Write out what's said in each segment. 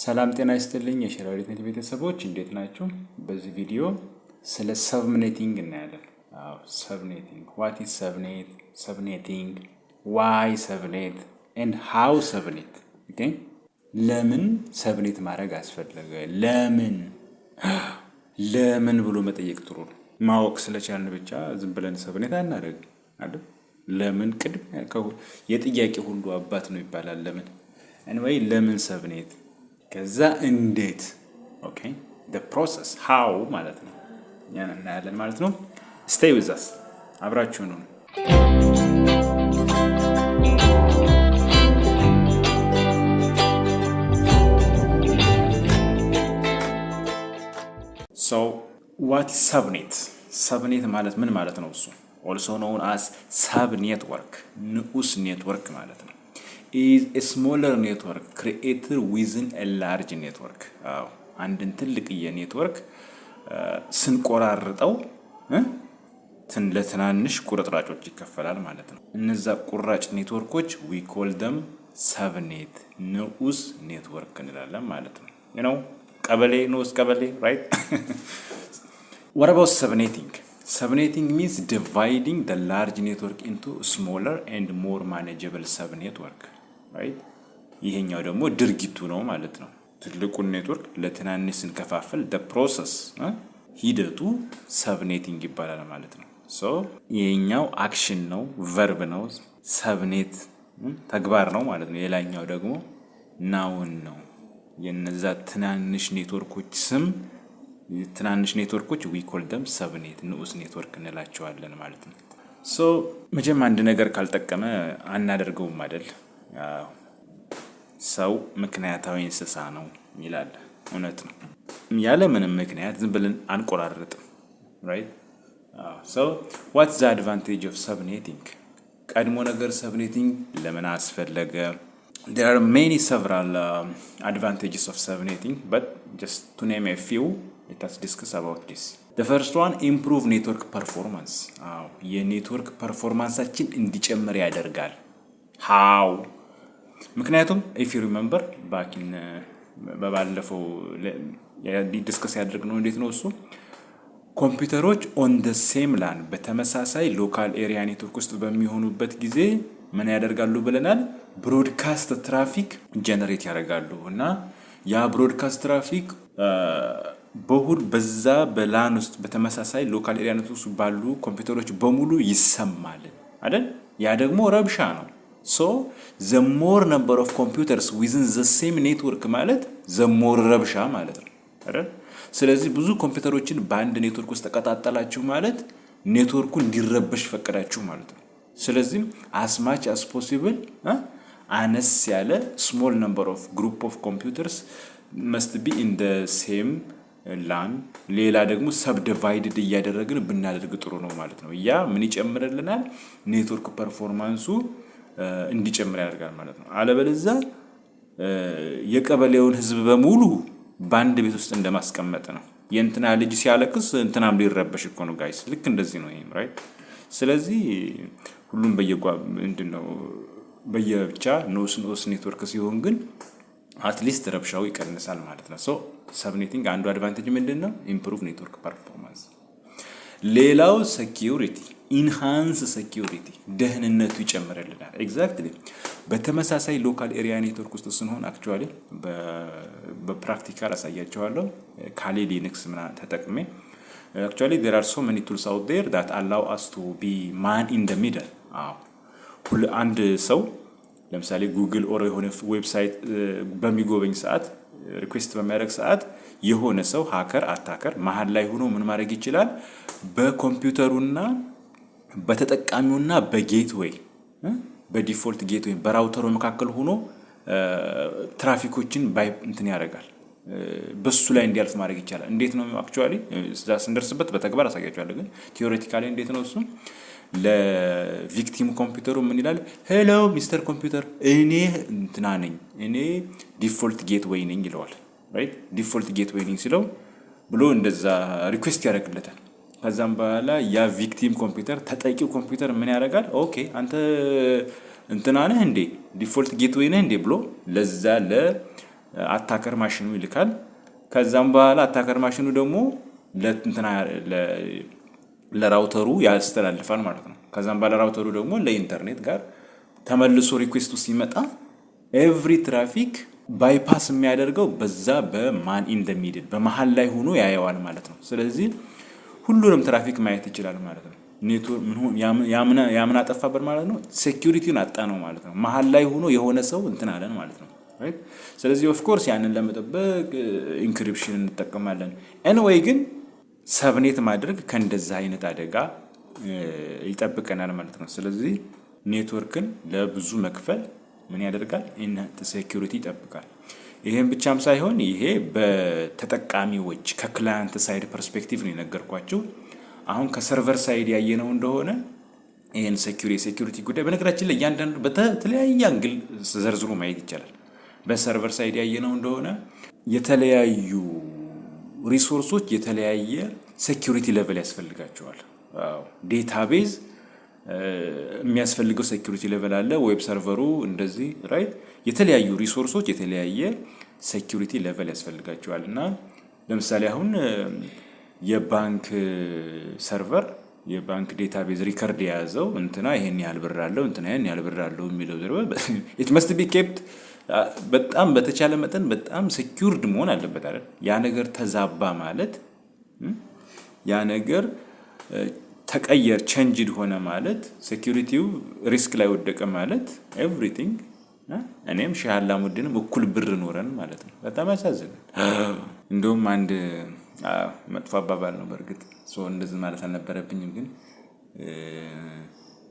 ሰላም ጤና ይስጥልኝ የሸራሪት ኔት ቤተሰቦች እንዴት ናችሁ? በዚህ ቪዲዮ ስለ ሰብኔቲንግ እናያለን። ሰብኔቲንግ what is subnet subnetting why subnet and how subnet okay ለምን ሰብኔት ማድረግ አስፈለገ ለምን ብሎ መጠየቅ ጥሩ ነው። ማወቅ ስለቻልን ብቻ ዝም ብለን ሰብኔት አናደርግ አይደል? ለምን ቅድሚያ የጥያቄ ሁሉ አባት ነው ይባላል። ለምን anyway ለምን ሰብኔት ከዛ እንዴት okay the process how ማለት ነው ያን እናያለን ማለት ነው። stay with us አብራችሁ ነው። so what is subnet subnet ማለት ምን ማለት ነው? እሱ also known as subnetwork ንዑስ ኔትወርክ ማለት ነው። is a smaller network created within a large network አንድን ትልቅ የኔትወርክ ስንቆራርጠው ለትናንሽ ቁርጥራጮች ይከፈላል ማለት ነው። እነዛ ቁራጭ ኔትወርኮች we call them subnet ንዑስ ኔትወርክ እንላለን ማለት ነው። you know ቀበሌ ንዑስ ቀበሌ right what about subnetting? Subnetting means dividing the large network into smaller and more manageable subnetwork right ይሄኛው ደግሞ ድርጊቱ ነው ማለት ነው። ትልቁን ኔትወርክ ለትናንሽ ስንከፋፍል the process ሂደቱ subnetting ይባላል ማለት ነው። so ይሄኛው አክሽን ነው verb ነው subnet ተግባር ነው ማለት ነው። የላኛው ደግሞ ናውን ነው። የነዛ ትናንሽ ኔትወርኮች ስም ትናንሽ ኔትወርኮች we call them subnet ንዑስ ኔትወርክ እንላቸዋለን ማለት ነው። so መጀመሪያ አንድ ነገር ካልጠቀመ አናደርገውም አይደል? ሰው ምክንያታዊ እንስሳ ነው ይላል። እውነት ነው። ያለ ምንም ምክንያት ዝም ብለን አንቆራረጥም right so what's the advantage of subnetting? ቀድሞ ነገር subnetting ለምን አስፈለገ? there are many several advantages of subnetting but just to name a few let us discuss about this. The first one improve network performance የኔትወርክ ፐርፎርማንሳችን እንዲጨምር ያደርጋል። how? ምክንያቱም if you remember back in በባለፈው ዲስከስ ያደረግነው እንዴት ነው እሱ ኮምፒውተሮች on the same LAN በተመሳሳይ ሎካል ኤሪያ ኔትወርክ ውስጥ በሚሆኑበት ጊዜ ምን ያደርጋሉ ብለናል? ብሮድካስት ትራፊክ ጀነሬት ያደርጋሉ እና ያ ብሮድካስት ትራፊክ በዛ በላን ውስጥ በተመሳሳይ ሎካል ኤሪያ ኔትወርክ ውስጥ ባሉ ኮምፒውተሮች በሙሉ ይሰማል አይደል? ያ ደግሞ ረብሻ ነው። so the more number of computers within the same network ማለት the more ረብሻ ማለት ነው አይደል? ስለዚህ ብዙ ኮምፒውተሮችን በአንድ ኔትወርክ ውስጥ ተቀጣጣላችሁ ማለት ኔትወርኩ እንዲረበሽ ፈቀዳችሁ ማለት ነው። ስለዚህ as much as possible አነስ ያለ small number of group of computers must be in the same LAN ሌላ ደግሞ subdivided እያደረግን ብናደርግ ጥሩ ነው ማለት ነው። ያ ምን ይጨምርልናል? ኔትወርክ ፐርፎርማንሱ እንዲጨምር ያደርጋል ማለት ነው። አለበለዚያ የቀበሌውን ህዝብ በሙሉ በአንድ ቤት ውስጥ እንደማስቀመጥ ነው። የእንትና ልጅ ሲያለቅስ እንትናም ሊረበሽ እኮ ነው ጋይስ። ልክ እንደዚህ ነው ይሄም ራይት። ስለዚህ ሁሉም ምንድነው በየብቻ ንዑስ ኔትወርክ ሲሆን ግን አትሊስት ረብሻው ይቀንሳል ማለት ነው። ሶ ሰብኔቲንግ አንዱ አድቫንቴጅ ምንድነው? ኢምፕሩቭ ኔትወርክ ፐርፎርማንስ። ሌላው ሴኩሪቲ ኢንሃንስ ሴኩሪቲ ደህንነቱ ይጨምርልናል። ኤግዛክትሊ በተመሳሳይ ሎካል ኤሪያ ኔትወርክ ውስጥ ስንሆን አክቹአሊ በፕራክቲካል አሳያቸዋለሁ ካሊ ሊነክስ ምናምን ተጠቅሜ actually there are so many tools out there that allow us to be man in the middle አንድ ሰው ለምሳሌ ጉግል ኦር የሆነ ዌብሳይት በሚጎበኝ ሰዓት ሪኩዌስት በሚያደርግ ሰዓት የሆነ ሰው ሃከር አታከር መሃል ላይ ሆኖ ምን ማድረግ ይችላል? በኮምፒውተሩና በተጠቃሚውና በጌትዌይ በዲፎልት ጌትዌይ በራውተሩ መካከል ሆኖ ትራፊኮችን እንትን ያደርጋል። በሱ ላይ እንዲያልፍ ማድረግ ይቻላል። እንዴት ነው አክቹአሊ ስንደርስበት በተግባር አሳያችኋለሁ። ግን ቲዮሬቲካሊ እንዴት ነው እሱ? ለቪክቲም ኮምፒውተሩ ምን ይላል? ሄሎ ሚስተር ኮምፒውተር እኔ እንትና ነኝ እኔ ዲፎልት ጌትዌይ ነኝ ይለዋል። ራይት ዲፎልት ጌትዌይ ነኝ ሲለው ብሎ እንደዛ ሪኩዌስት ያደርግለታል። ከዛም በኋላ ያ ቪክቲም ኮምፒውተር ተጠቂው ኮምፒውተር ምን ያደርጋል? ኦኬ አንተ እንትና ነህ እንዴ ዲፎልት ጌትዌይ ነህ እንዴ ብሎ ለዛ አታከር ማሽኑ ይልካል። ከዛም በኋላ አታከር ማሽኑ ደግሞ ለራውተሩ ያስተላልፋል ማለት ነው። ከዛም በኋላ ራውተሩ ደግሞ ለኢንተርኔት ጋር ተመልሶ ሪኩዌስቱ ሲመጣ ኤቭሪ ትራፊክ ባይፓስ የሚያደርገው በዛ በማን ኢን ዘ ሚድል በመሃል ላይ ሆኖ ያየዋል ማለት ነው። ስለዚህ ሁሉንም ትራፊክ ማየት ይችላል ማለት ነው። ኔትወርክ ያምን አጠፋበት ማለት ነው። ሴኩሪቲውን አጣ ነው ማለት ነው። መሃል ላይ ሆኖ የሆነ ሰው እንትን አለን ማለት ነው። ስለዚህ ኦፍ ኮርስ ያንን ለመጠበቅ ኢንክሪፕሽን እንጠቀማለን። ኤኒዌይ ግን ሰብኔት ማድረግ ከእንደዛ አይነት አደጋ ይጠብቀናል ማለት ነው። ስለዚህ ኔትወርክን ለብዙ መክፈል ምን ያደርጋል? ሴኩሪቲ ይጠብቃል። ይሄን ብቻም ሳይሆን ይሄ በተጠቃሚዎች ከክላይንት ሳይድ ፐርስፔክቲቭ ነው የነገርኳቸው። አሁን ከሰርቨር ሳይድ ያየነው እንደሆነ ይሄን ሴኩሪቲ ጉዳይ በነገራችን ላይ እያንዳንዱ በተለያየ አንግል ዘርዝሮ ማየት ይቻላል። በሰርቨር ሳይድ ያየነው እንደሆነ የተለያዩ ሪሶርሶች የተለያየ ሴኩሪቲ ሌቨል ያስፈልጋቸዋል። ዴታቤዝ የሚያስፈልገው ሴኩሪቲ ሌቨል አለ። ዌብ ሰርቨሩ እንደዚህ ራይት። የተለያዩ ሪሶርሶች የተለያየ ሴኩሪቲ ሌቨል ያስፈልጋቸዋል። እና ለምሳሌ አሁን የባንክ ሰርቨር የባንክ ዴታቤዝ ሪከርድ የያዘው እንትና ይሄን ያህል ብር አለው እንትና ይሄን ያህል ብር አለው የሚለው ኢት መስት ቢ ኬፕት በጣም በተቻለ መጠን በጣም ሴኩርድ መሆን አለበት አይደል? ያ ነገር ተዛባ ማለት ያ ነገር ተቀየር ቼንጅድ ሆነ ማለት ሴኩሪቲው ሪስክ ላይ ወደቀ ማለት ኤቭሪቲንግ እኔም ሼህ አላሙዲንም እኩል ብር ኖረን ማለት ነው። በጣም ያሳዝናል። እንደውም አንድ መጥፎ አባባል ነው በእርግጥ እንደዚህ ማለት አልነበረብኝም፣ ግን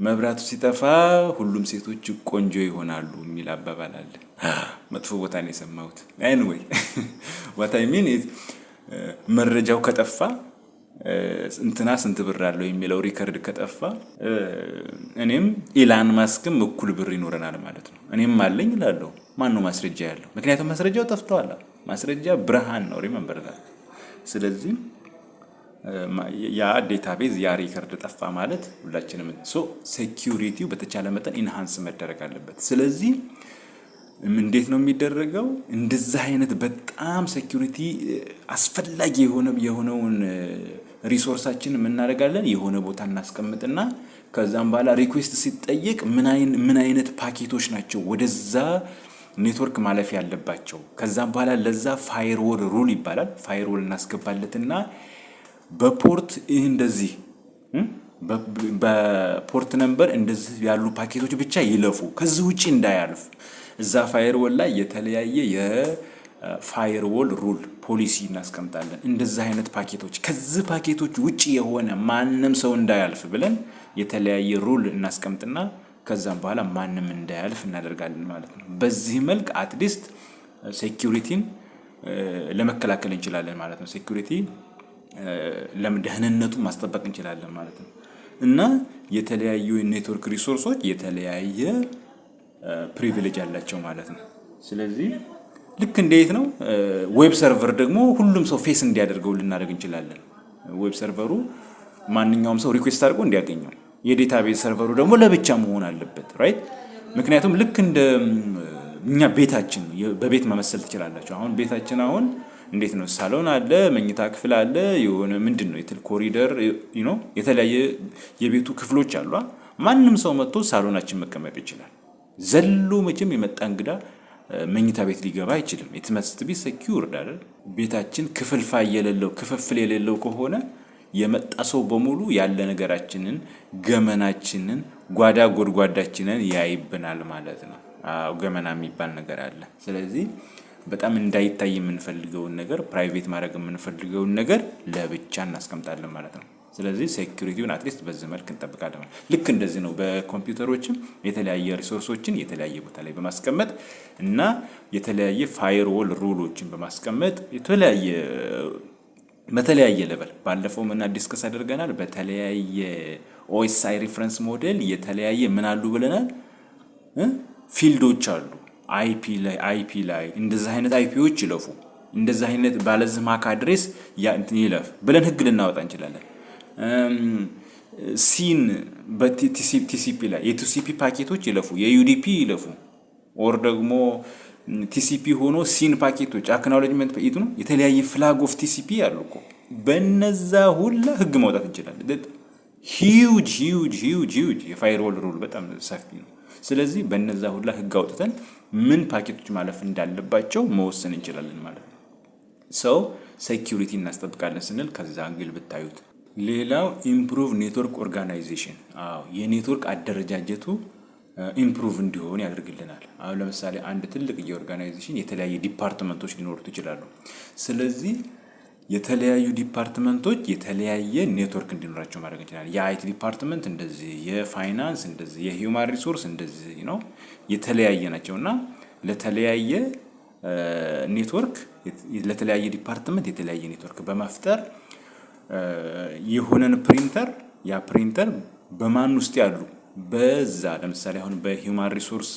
መብራቱ ሲጠፋ ሁሉም ሴቶች ቆንጆ ይሆናሉ የሚል አባባል አለ። መጥፎ ቦታ ነው የሰማሁት። ኤኒዌይ what I mean is መረጃው ከጠፋ እንትና ስንት ብር አለው የሚለው ሪከርድ ከጠፋ እኔም ኢላን ማስክም እኩል ብር ይኖረናል ማለት ነው። እኔም አለኝ እላለሁ። ማን ነው ማስረጃ ያለው? ምክንያቱም ማስረጃው ጠፍቷል። ማስረጃ ብርሃን ነው። ሪመምበር ዳት። ስለዚህ ያ ዴታቤዝ ያ ሪከርድ ጠፋ ማለት ሁላችንም ሴኩሪቲው በተቻለ መጠን ኢንሃንስ መደረግ አለበት። ስለዚህ እንዴት ነው የሚደረገው? እንደዛ አይነት በጣም ሴኩሪቲ አስፈላጊ የሆነውን ሪሶርሳችን እናደርጋለን የሆነ ቦታ እናስቀምጥና ከዛም በኋላ ሪኩዌስት ሲጠየቅ ምን አይነት ፓኬቶች ናቸው ወደዛ ኔትወርክ ማለፍ ያለባቸው። ከዛም በኋላ ለዛ ፋየርዎል ሩል ይባላል። ፋየርዎል እናስገባለትና በፖርት እንደዚህ በፖርት ነምበር እንደዚህ ያሉ ፓኬቶች ብቻ ይለፉ፣ ከዚህ ውጪ እንዳያልፍ። እዛ ፋየርዎል ላይ የተለያየ የፋየርዎል ሩል ፖሊሲ እናስቀምጣለን። እንደዚህ አይነት ፓኬቶች ከዚህ ፓኬቶች ውጪ የሆነ ማንም ሰው እንዳያልፍ ብለን የተለያየ ሩል እናስቀምጥና ከዛም በኋላ ማንም እንዳያልፍ እናደርጋለን ማለት ነው። በዚህ መልክ አትሊስት ሴኩሪቲን ለመከላከል እንችላለን ማለት ነው። ሴኩሪቲ ለደህንነቱን ማስጠበቅ እንችላለን ማለት ነው። እና የተለያዩ ኔትወርክ ሪሶርሶች የተለያየ ፕሪቪሌጅ አላቸው ማለት ነው። ስለዚህ ልክ እንዴት ነው ዌብ ሰርቨር ደግሞ ሁሉም ሰው ፌስ እንዲያደርገው ልናደርግ እንችላለን። ዌብ ሰርቨሩ ማንኛውም ሰው ሪኩዌስት አድርጎ እንዲያገኘው፣ የዴታቤዝ ሰርቨሩ ደግሞ ለብቻ መሆን አለበት ራይት። ምክንያቱም ልክ እንደ እኛ ቤታችን በቤት መመሰል ትችላላችሁ። አሁን ቤታችን አሁን እንዴት ነው? ሳሎን አለ፣ መኝታ ክፍል አለ፣ የሆነ ምንድነው ኮሪደር የተለያየ የቤቱ ክፍሎች አሉ። ማንም ሰው መጥቶ ሳሎናችን መቀመጥ ይችላል። ዘሎ መቼም የመጣ እንግዳ መኝታ ቤት ሊገባ አይችልም። ኢት መስት ቢ ሴኩርድ አይደል? ቤታችን ክፍልፋይ የሌለው ክፍፍል የሌለው ከሆነ የመጣ ሰው በሙሉ ያለ ነገራችንን፣ ገመናችንን፣ ጓዳ ጎድጓዳችንን ያይብናል ማለት ነው። ገመና የሚባል ነገር አለ። ስለዚህ በጣም እንዳይታይ የምንፈልገውን ነገር ፕራይቬት ማድረግ የምንፈልገውን ነገር ለብቻ እናስቀምጣለን ማለት ነው። ስለዚህ ሴኩሪቲውን አትሊስት በዚህ መልክ እንጠብቃለን። ልክ እንደዚህ ነው በኮምፒውተሮችም የተለያየ ሪሶርሶችን የተለያየ ቦታ ላይ በማስቀመጥ እና የተለያየ ፋየርዎል ሩሎችን በማስቀመጥ በተለያየ ሌቨል ባለፈው ምን ዲስከስ አድርገናል። በተለያየ ኦኤስአይ ሪፈረንስ ሞዴል የተለያየ ምን አሉ ብለናል? ፊልዶች አሉ። አይፒ ላይ እንደዚህ አይነት አይፒዎች ይለፉ፣ እንደዚህ አይነት ባለዚህ ማክ አድሬስ ይለፍ ብለን ህግ ልናወጣ እንችላለን። ሲን በቲሲፒ ላይ የቲሲፒ ፓኬቶች ይለፉ፣ የዩዲፒ ይለፉ፣ ኦር ደግሞ ቲሲፒ ሆኖ ሲን ፓኬቶች አክኖሌጅመንት ፓኬት ነው የተለያየ ፍላግ ኦፍ ቲሲፒ ያሉ እኮ በነዛ ሁላ ህግ ማውጣት እንችላለን። ሂውጅ የፋይርዎል ሩል በጣም ሰፊ ነው። ስለዚህ በነዛ ሁላ ህግ አውጥተን ምን ፓኬቶች ማለፍ እንዳለባቸው መወሰን እንችላለን ማለት ነው። ሰው ሴኩሪቲ እናስጠብቃለን ስንል ከዛ አንግል ብታዩት። ሌላው ኢምፕሩቭ ኔትወርክ ኦርጋናይዜሽን። የኔትወርክ አደረጃጀቱ ኢምፕሩቭ እንዲሆን ያደርግልናል። አሁን ለምሳሌ አንድ ትልቅ የኦርጋናይዜሽን የተለያየ ዲፓርትመንቶች ሊኖሩት ይችላሉ። ስለዚህ የተለያዩ ዲፓርትመንቶች የተለያየ ኔትወርክ እንዲኖራቸው ማድረግ እንችላለን። የአይቲ ዲፓርትመንት እንደዚህ፣ የፋይናንስ እንደዚህ፣ የሂውማን ሪሶርስ እንደዚህ ነው። የተለያየ ናቸውና ለተለያየ ኔትወርክ ለተለያየ ዲፓርትመንት የተለያየ ኔትወርክ በመፍጠር የሆነን ፕሪንተር ያ ፕሪንተር በማን ውስጥ ያሉ በዛ ለምሳሌ አሁን በሂውማን ሪሶርስ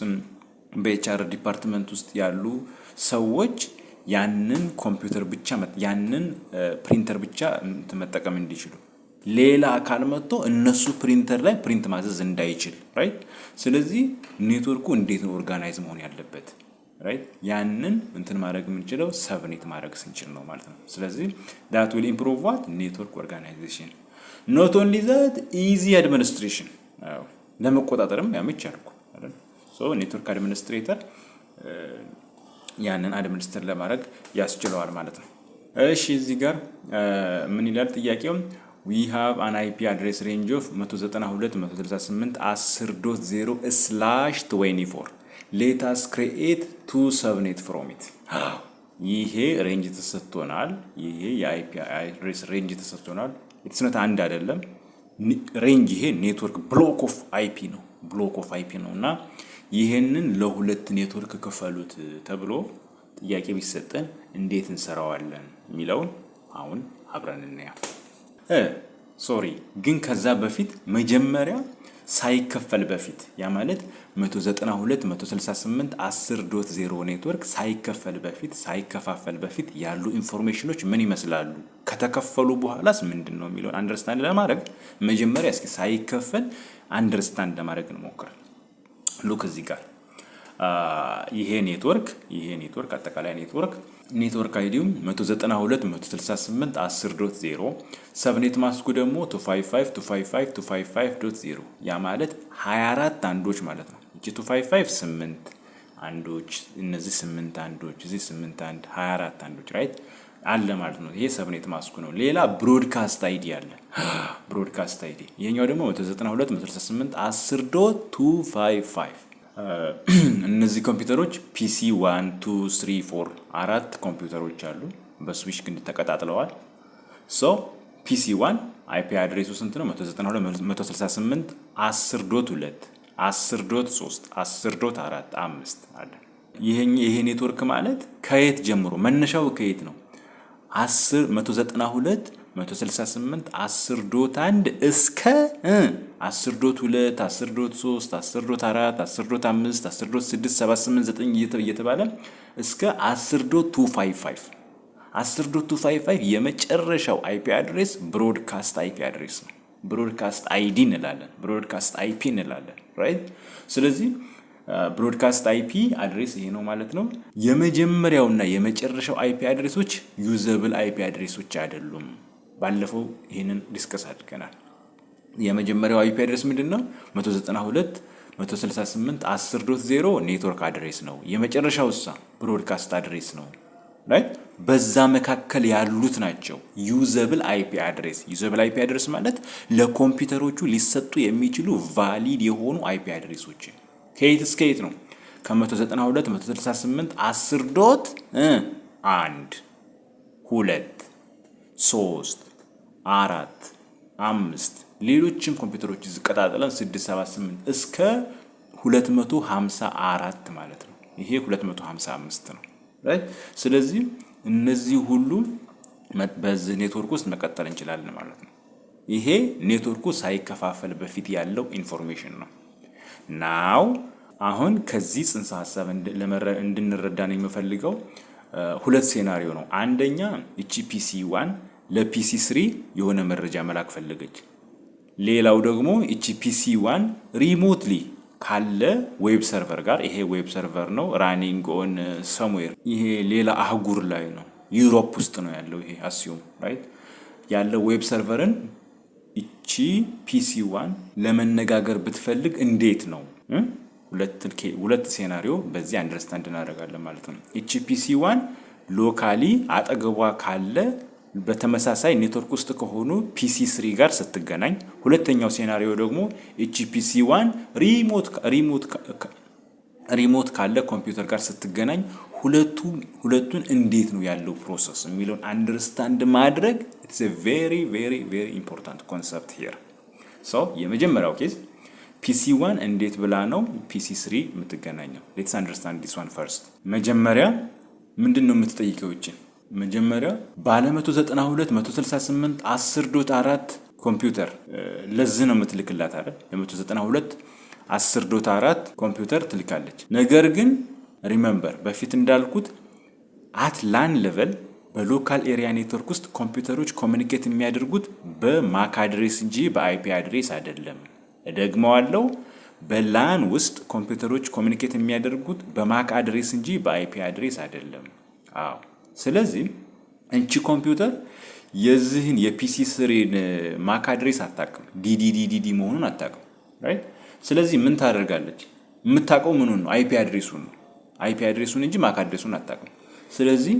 በኤችአር ዲፓርትመንት ውስጥ ያሉ ሰዎች ያንን ኮምፒውተር ብቻ ያንን ፕሪንተር ብቻ መጠቀም እንዲችሉ ሌላ አካል መጥቶ እነሱ ፕሪንተር ላይ ፕሪንት ማዘዝ እንዳይችል ራይት። ስለዚህ ኔትወርኩ እንዴት ነው ኦርጋናይዝ መሆን ያለበት ራይት። ያንን እንትን ማድረግ የምንችለው ሰብኔት ማድረግ ስንችል ነው ማለት ነው። ስለዚህ that will improve what network organization. not only that easy administration ለመቆጣጠርም ያመቻል እኮ አይደል። ሶ ኔትወርክ አድሚኒስትሬተር ያንን አድሚኒስትሬት ለማድረግ ያስችለዋል ማለት ነው። እሺ እዚህ ጋር ምን ይላል ጥያቄው? we have an IP address range of 192.168.10.0/24 let us create two subnet from it. ይሄ ሬንጅ ተሰጥቶናል። ይሄ የአይፒ አድሬስ ሬንጅ ተሰጥቶናል። ኢትስነት አንድ አይደለም ሬንጅ። ይሄ ኔትወርክ ብሎክ ኦፍ አይፒ ነው። ብሎክ ኦፍ አይፒ ነውና ይሄንን ለሁለት ኔትወርክ ከፈሉት ተብሎ ጥያቄ ቢሰጠን እንዴት እንሰራዋለን የሚለውን አሁን አብረን እናያለን። ግን ከዛ በፊት መጀመሪያ ሳይከፈል በፊት ያ ማለት 192.168.10.0 ኔትወርክ ሳይከፋፈል በፊት ያሉ ኢንፎርሜሽኖች ምን ይመስላሉ፣ ከተከፈሉ በኋላስ ምንድነው የሚለውን አንደርስታንድ ለማድረግ መጀመሪያ እስኪ ሳይከፈል አንደርስታንድ ለማድረግ እንሞክር። ሉክ እዚህ ጋር ይሄ ኔትወርክ አጠቃላይ ኔትወርክ አይዲው 192.168.10.0 ሰብኔት ማስኩ ደግሞ 255.255.255.0 ያ ማለት 24 አንዶች ማለት ነው። እቺ 255 8 አንዶች፣ እነዚህ 8 አንዶች፣ እዚህ 8 አንድ 24 አንዶች ራይት አለ ማለት ነው። ይሄ ሰብኔት ማስኩ ነው። ሌላ ብሮድካስት አይዲ አለ። ብሮድካስት አይዲ ይሄኛው ደግሞ 192.168.10.255 እነዚህ ኮምፒውተሮች ፒሲ 1 2 3 4 አራት ኮምፒውተሮች አሉ በስዊች ግን ተቀጣጥለዋል። ሶ ፒሲ 1 አይፒ አድሬሱ ስንት ነው? 192.168.10.2 10.3 10.4 5 አለ። ይሄ ኔትወርክ ማለት ከየት ጀምሮ መነሻው ከየት ነው? 192.168.10.1 እስከ 10.2 10.3 10.4 10.5 10.6 7 8 9 እየተባለ እስከ 10.255 10.255 የመጨረሻው አይፒ አድሬስ ብሮድካስት አይፒ አድሬስ ነው። ብሮድካስት አይዲ እንላለን፣ ብሮድካስት አይፒ እንላለን ራይት። ስለዚህ ብሮድካስት አይፒ አድሬስ ይሄ ነው ማለት ነው። የመጀመሪያውና የመጨረሻው አይፒ አድሬሶች ዩዘብል አይፒ አድሬሶች አይደሉም። ባለፈው ይሄንን ዲስከስ አድርገናል። የመጀመሪያው አይፒ አድሬስ ምንድነው? 192.168.10.0 ኔትወርክ አድሬስ ነው። የመጨረሻው ብሮድካስት አድሬስ ነው ራይት። በዛ መካከል ያሉት ናቸው ዩዘብል አይፒ አድሬስ። ዩዘብል አይፒ አድሬስ ማለት ለኮምፒውተሮቹ ሊሰጡ የሚችሉ ቫሊድ የሆኑ አይፒ አድሬሶች ከየት እስከ የት ነው? ከ192.168 10.1 2 3 4 5 ሌሎችም ኮምፒውተሮች ዝቀጣጥለን 6 7 8 እስከ 254 ማለት ነው። ይሄ 255 ነው ራይት። ስለዚህ እነዚህ ሁሉ በዚህ ኔትወርክ ውስጥ መቀጠል እንችላለን ማለት ነው። ይሄ ኔትወርኩ ሳይከፋፈል በፊት ያለው ኢንፎርሜሽን ነው። ናው አሁን ከዚህ ጽንሰ ሐሳብ እንድንረዳ ነው የምፈልገው ሁለት ሴናሪዮ ነው። አንደኛ እቺ ፒሲ 1 ለፒሲ 3 የሆነ መረጃ መላክ ፈለገች። ሌላው ደግሞ እቺ ፒሲ 1 ሪሞትሊ ካለ ዌብ ሰርቨር ጋር ይሄ ዌብ ሰርቨር ነው ራኒንግ ኦን ሰምዌር ይሄ ሌላ አህጉር ላይ ነው ዩሮፕ ውስጥ ነው ያለው ይሄ አስዩም ራይት ያለው ዌብ ሰርቨርን እቺ ፒሲ1 ለመነጋገር ብትፈልግ እንዴት ነው ሁለት ሴናሪዮ በዚህ አንደርስታንድ እናደርጋለን ማለት ነው እቺ ፒሲ1 ሎካሊ አጠገቧ ካለ በተመሳሳይ ኔትወርክ ውስጥ ከሆኑ ፒሲ3 ጋር ስትገናኝ ሁለተኛው ሴናሪዮ ደግሞ እቺ ፒሲ1 ሪሞት ካለ ኮምፒውተር ጋር ስትገናኝ ሁለቱን እንዴት ነው ያለው ፕሮሰስ የሚለውን አንደርስታንድ ማድረግ it's a very very very important concept here so የመጀመሪያው ኬዝ ፒሲ1 እንዴት ብላ ነው ፒሲ3 የምትገናኘው let's understand this one first መጀመሪያ ምንድነው የምትጠይቀው እቺ መጀመሪያ ባለ 192 168 10.4 ኮምፒውተር ለዚህ ነው የምትልክላት አይደል ለ192 10.4 ኮምፒውተር ትልካለች ነገር ግን ሪሜምበር በፊት እንዳልኩት አት ላን ሌቨል በሎካል ኤሪያ ኔትወርክ ውስጥ ኮምፒውተሮች ኮሙኒኬት የሚያደርጉት በማክ አድሬስ እንጂ በአይፒ አድሬስ አይደለም ደግመዋለው በላን ውስጥ ኮምፒውተሮች ኮሙኒኬት የሚያደርጉት በማክ አድሬስ እንጂ በአይፒ አድሬስ አይደለም አዎ ስለዚህ እንቺ ኮምፒውተር የዚህን የፒሲ3 ማክ አድሬስ አታውቅም ዲዲዲዲ መሆኑን አታውቅም ራይት ስለዚህ ምን ታደርጋለች የምታውቀው ምኑን ነው አይፒ አድሬሱን እንጂ ማክ አድሬሱን አታውቅም ስለዚህ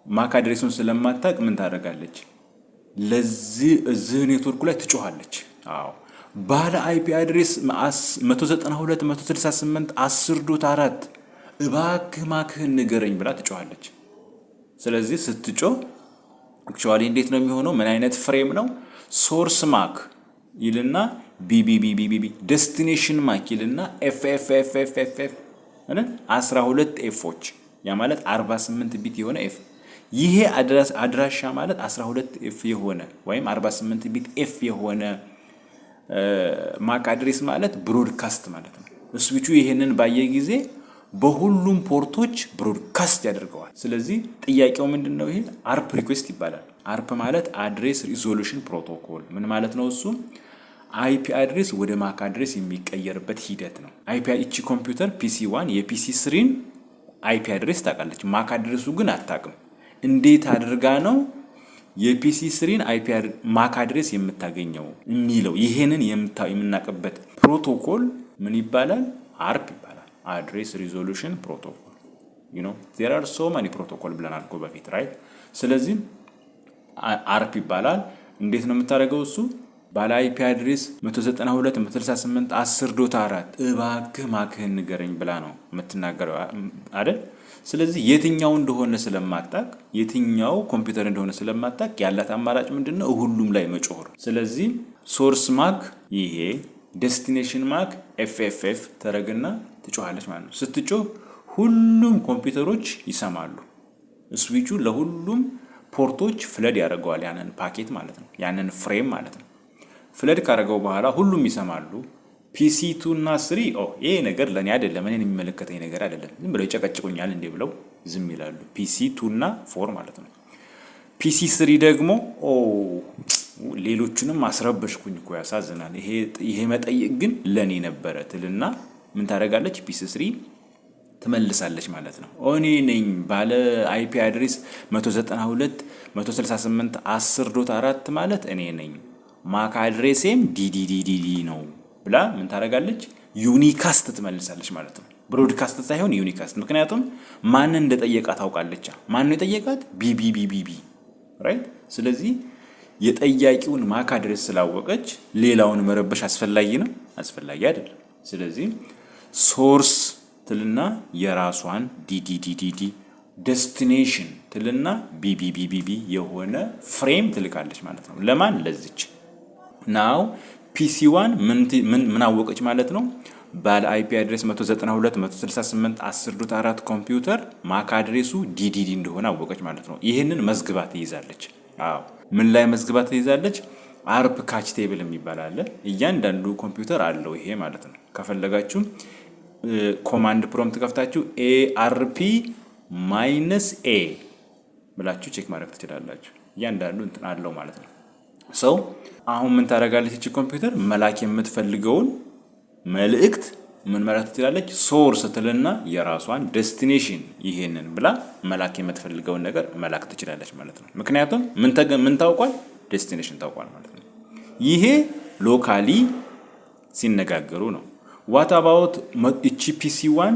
ማክ አድሬሱን ስለማታውቅ ምን ታደርጋለች ለዚህ ኔትወርክ ላይ ትጮሃለች አዎ ባለ አይፒ አድሬስ 192 168 10.4 እባክህ ማክህን ንገረኝ ብላ ትጮሃለች ስለዚህ ስትጮህ አክቹአሊ እንዴት ነው የሚሆነው ምን አይነት ፍሬም ነው ሶርስ ማክ ይልና ቢቢቢቢቢ ዴስቲኔሽን ማክ ይልና ኤፍኤፍኤፍኤፍኤፍ እና 12 ኤፎች ያ ማለት 48 ቢት የሆነ ኤፍ ይሄ አድራሻ ማለት 12 ኤፍ የሆነ ወይም 48 ቢት ኤፍ የሆነ ማክ አድሬስ ማለት ብሮድካስት ማለት ነው ስዊቹ ይሄንን ባየ ጊዜ በሁሉም ፖርቶች ብሮድካስት ያደርገዋል ስለዚህ ጥያቄው ምንድነው ይሄ አርፕ ሪኩዌስት ይባላል አርፕ ማለት አድሬስ ሪዞሉሽን ፕሮቶኮል ምን ማለት ነው እሱ አይፒ አድሬስ ወደ ማክ አድሬስ የሚቀየርበት ሂደት ነው አይፒ እቺ ኮምፒውተር ፒሲ1 የፒሲ3ን አይፒ አድሬስ ታውቃለች ማክ አድሬሱ ግን አታውቅም እንዴት አድርጋ ነው የፒሲ3ን አይፒ ማክ አድሬስ የምታገኘው የሚለው ይሄንን የምናቀበት ፕሮቶኮል ምን ይባላል አርፕ ይባላል address resolution protocol you know there are so many protocol ብለናል እኮ በፊት right ስለዚህ አርፕ ይባላል እንዴት ነው የምታደርገው እሱ ባለ አይፒ አድሬስ 192 168 10.4 እባክህ ማክህን ንገረኝ ብላ ነው የምትናገረው አይደል ስለዚህ የትኛው እንደሆነ ስለማጣቅ የትኛው ኮምፒውተር እንደሆነ ስለማጣቅ ያላት አማራጭ ምንድነው ሁሉም ላይ መጮህ ስለዚህ ሶርስ ማክ ይሄ ዴስቲኔሽን ማክ ኤፍኤፍኤፍ ተረግና ትጮሃለች ማለት ነው ስትጮህ ሁሉም ኮምፒውተሮች ይሰማሉ ስዊቹ ለሁሉም ፖርቶች ፍለድ ያደርገዋል ያንን ፓኬት ማለት ነው ያንን ፍሬም ማለት ነው ፍለድ ካደረገው በኋላ ሁሉም ይሰማሉ ፒሲ2 እና 3 ይሄ ነገር ለኔ አይደለም እኔን የሚመለከተኝ ነገር አይደለም ዝም ብለው ይጨቀጭቁኛል እንዴ ብለው ዝም ይላሉ ፒሲ2 እና 4 ማለት ነው ፒሲ3 ደግሞ ሌሎቹንም አስረበሽኩኝ እኮ ያሳዝናል ይሄ መጠይቅ ግን ለኔ ነበረ ትልና ምን ታደርጋለች ፒሲ3 ትመልሳለች ማለት ነው እኔ ነኝ ባለ አይፒ አድሬስ 192 168 10.4 ማለት እኔ ነኝ ማክ አድሬሴም ዲዲዲዲ ነው ብላ ምን ታደርጋለች ዩኒካስት ትመልሳለች ማለት ነው ብሮድካስት ሳይሆን ዩኒካስት ምክንያቱም ማን እንደጠየቃት ታውቃለች ማን ነው የጠየቃት ቢቢቢቢቢ ራይት ስለዚህ የጠያቂውን ማክ አድሬስ ስላወቀች ሌላውን መረበሽ አስፈላጊ ነው አስፈላጊ አይደለም ስለዚህ ሶርስ ትልና የራሷን ዲዲዲዲ ዴስቲኔሽን ትልና ቢቢቢቢቢ የሆነ ፍሬም ትልካለች ማለት ነው ለማን ለዚች ናው ፒሲ1 ምን አወቀች ማለት ነው ባለ አይፒ አድሬስ 192 168 10.4 ኮምፒውተር ማክ አድሬሱ ዲዲዲ እንደሆነ አወቀች ማለት ነው ይሄንን መዝግባት ይይዛለች አዎ ምን ላይ መዝግባት ይይዛለች አርፕ ካች ቴብል የሚባል አለ እያንዳንዱ ኮምፒውተር አለው ይሄ ማለት ነው ከፈለጋችሁ ኮማንድ ፕሮምፕት ከፍታችሁ ARP -A ብላችሁ ቼክ ማድረግ ትችላላችሁ እያንዳንዱ እንትን አለው ማለት ነው ሰው አሁን ምን ታደርጋለች እቺ ኮምፒውተር መላክ የምትፈልገውን መልእክት ምን ማለት ትችላለች? ሶርስ ትልና የራሷን ዴስቲኔሽን ይሄንን ብላ መላክ የምትፈልገውን ነገር መላክ ትችላለች ማለት ነው። ምክንያቱም ምን ታውቋል? ዴስቲኔሽን ታውቋል ማለት ነው። ይሄ ሎካሊ ሲነጋገሩ ነው። ዋት አባውት እቺ ፒሲ1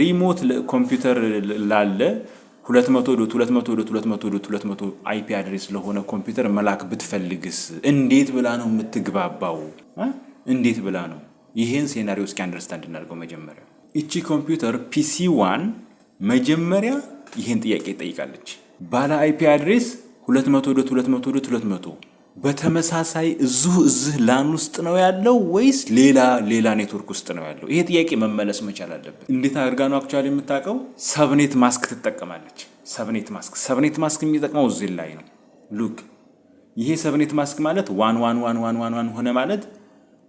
ሪሞት ኮምፒውተር ላለ 200.200.200 አይፒ አድሬስ ለሆነ ኮምፒውተር መላክ ብትፈልግስ እንዴት ብላ ነው የምትግባባው? እንዴት ብላ ነው? ይሄን ሴናሪዮ እስኪ አንደርስታንድ እናድርገው። መጀመሪያ እቺ ኮምፒውተር ፒሲ1 መጀመሪያ ይሄን ጥያቄ ትጠይቃለች። ባለ አይፒ አድሬስ 200.200.200 በተመሳሳይ እዚህ ላን ውስጥ ነው ያለው ወይስ ሌላ ኔትወርክ ውስጥ ነው ያለው? ይሄ ጥያቄ መመለስ መቻል አለበት። እንዴት አድርጋ ነው አክቹአሊ የምታውቀው? ሰብኔት ማስክ ትጠቀማለች። ሰብኔት ማስክ የሚጠቅመው እዚህ ላይ ነው። ሉክ ይሄ ሰብኔት ማስክ ማለት 11111 ሆነ ማለት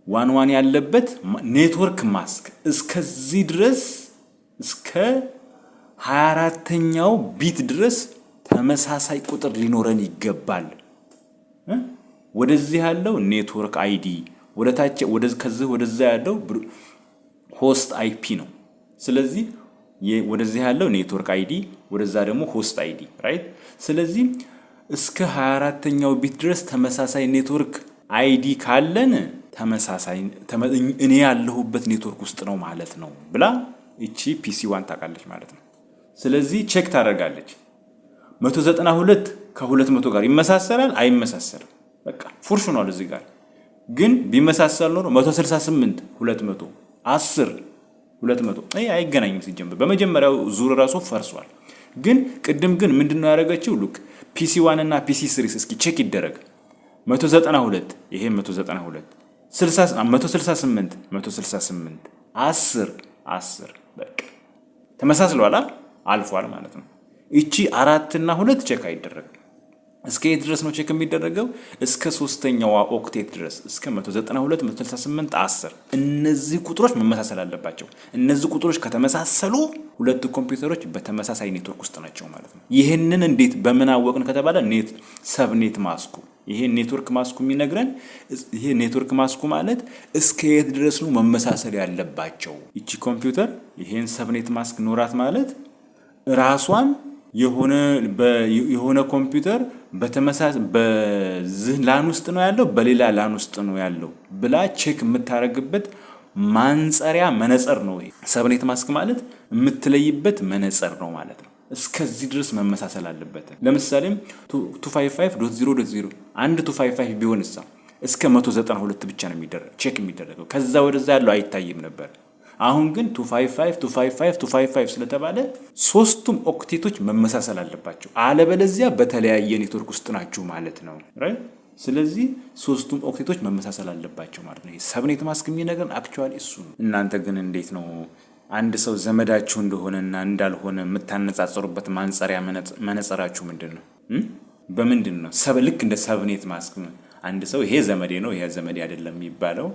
11 ያለበት ኔትወርክ ማስክ እስከዚህ ድረስ እስከ 24ኛው ቢት ድረስ ተመሳሳይ ቁጥር ሊኖረን ይገባል። ወደዚህ ያለው ኔትወርክ አይዲ ወደታች ከዚህ ወደዛ ያለው ሆስት አይፒ ነው። ስለዚህ ወደዚህ ያለው ኔትወርክ አይዲ ወደዛ ደግሞ ሆስት አይዲ ራይት። ስለዚህ እስከ 24ኛው ቢት ድረስ ተመሳሳይ ኔትወርክ አይዲ ካለን ተመሳሳይ እኔ ያለሁበት ኔትወርክ ውስጥ ነው ማለት ነው ብላ እቺ ፒሲ1 ታውቃለች ማለት ነው። ስለዚህ ቼክ ታደርጋለች። 192 ከ200 ጋር ይመሳሰላል አይመሳሰልም? በቃ ፉርሽ ነው። እዚህ ጋር ግን ቢመሳሰል ኖሮ 168 200 10 200 አይገናኝም ሲጀምር በመጀመሪያው ዙር ራሱ ፈርሷል። ግን ቅድም ግን ምንድነው ያደረገችው? ሉክ ፒሲ1 እና ፒሲ3 እስኪ ቼክ ይደረግ። 192 ይሄ 192 168 168 10 10 በቃ ተመሳስሏል፣ አልፏል ማለት ነው። እቺ 4 እና 2 ቼክ አይደረግም። እስከ የት ድረስ ነው ቼክ የሚደረገው? እስከ 3ኛዋ ኦክቴት ድረስ እስከ 192 168 10 እነዚህ ቁጥሮች መመሳሰል አለባቸው። እነዚህ ቁጥሮች ከተመሳሰሉ ሁለት ኮምፒውተሮች በተመሳሳይ ኔትወርክ ውስጥ ናቸው ማለት ነው። ይሄንን እንዴት በምን አወቅን ከተባለ ሰብኔት ማስኩ ይሄ ኔትወርክ ማስኩ የሚነግረን ይሄ ኔትወርክ ማስኩ ማለት እስከ የት ድረስ ነው መመሳሰል ያለባቸው። እቺ ኮምፒውተር ይሄን ሰብኔት ማስክ ኖራት ማለት ራሷን የሆነ ኮምፒውተር በተመሳሳይ በዚህ ላን ውስጥ ነው ያለው በሌላ ላን ውስጥ ነው ያለው ብላ ቼክ የምታረግበት ማንጸሪያ መነጽር ነው። ይሄ ሰብኔት ማስክ ማለት የምትለይበት መነጽር ነው ማለት ነው። እስከዚህ ድረስ መመሳሰል አለበት። ለምሳሌ 255.0.0 አንድ 255 ቢሆንሳ እስከ 192 ብቻ ነው ቼክ የሚደረገው። ከዛ ወደዛ ያለው አይታይም ነበር። አሁን ግን 255 ስለተባለ ሶስቱም ኦክቴቶች መመሳሰል አለባቸው። አለበለዚያ በተለያየ ኔትወርክ ውስጥ ናችሁ ማለት ነው ራይት። ስለዚህ ሶስቱም ኦክቴቶች መመሳሰል አለባቸው ማለት ነው። ሰብኔት ማስክ የሚነገር አክቹአሊ እሱ ነው። እናንተ ግን እንዴት ነው አንድ ሰው ዘመዳችሁ እንደሆነና እንዳልሆነ የምታነጻጽሩበት ማንጸሪያ መነጽራችሁ ምንድነው? በምንድን ነው? ልክ እንደ ሰብኔት ማስክ አንድ ሰው ይሄ ዘመዴ ነው ይሄ ዘመዴ አይደለም የሚባለው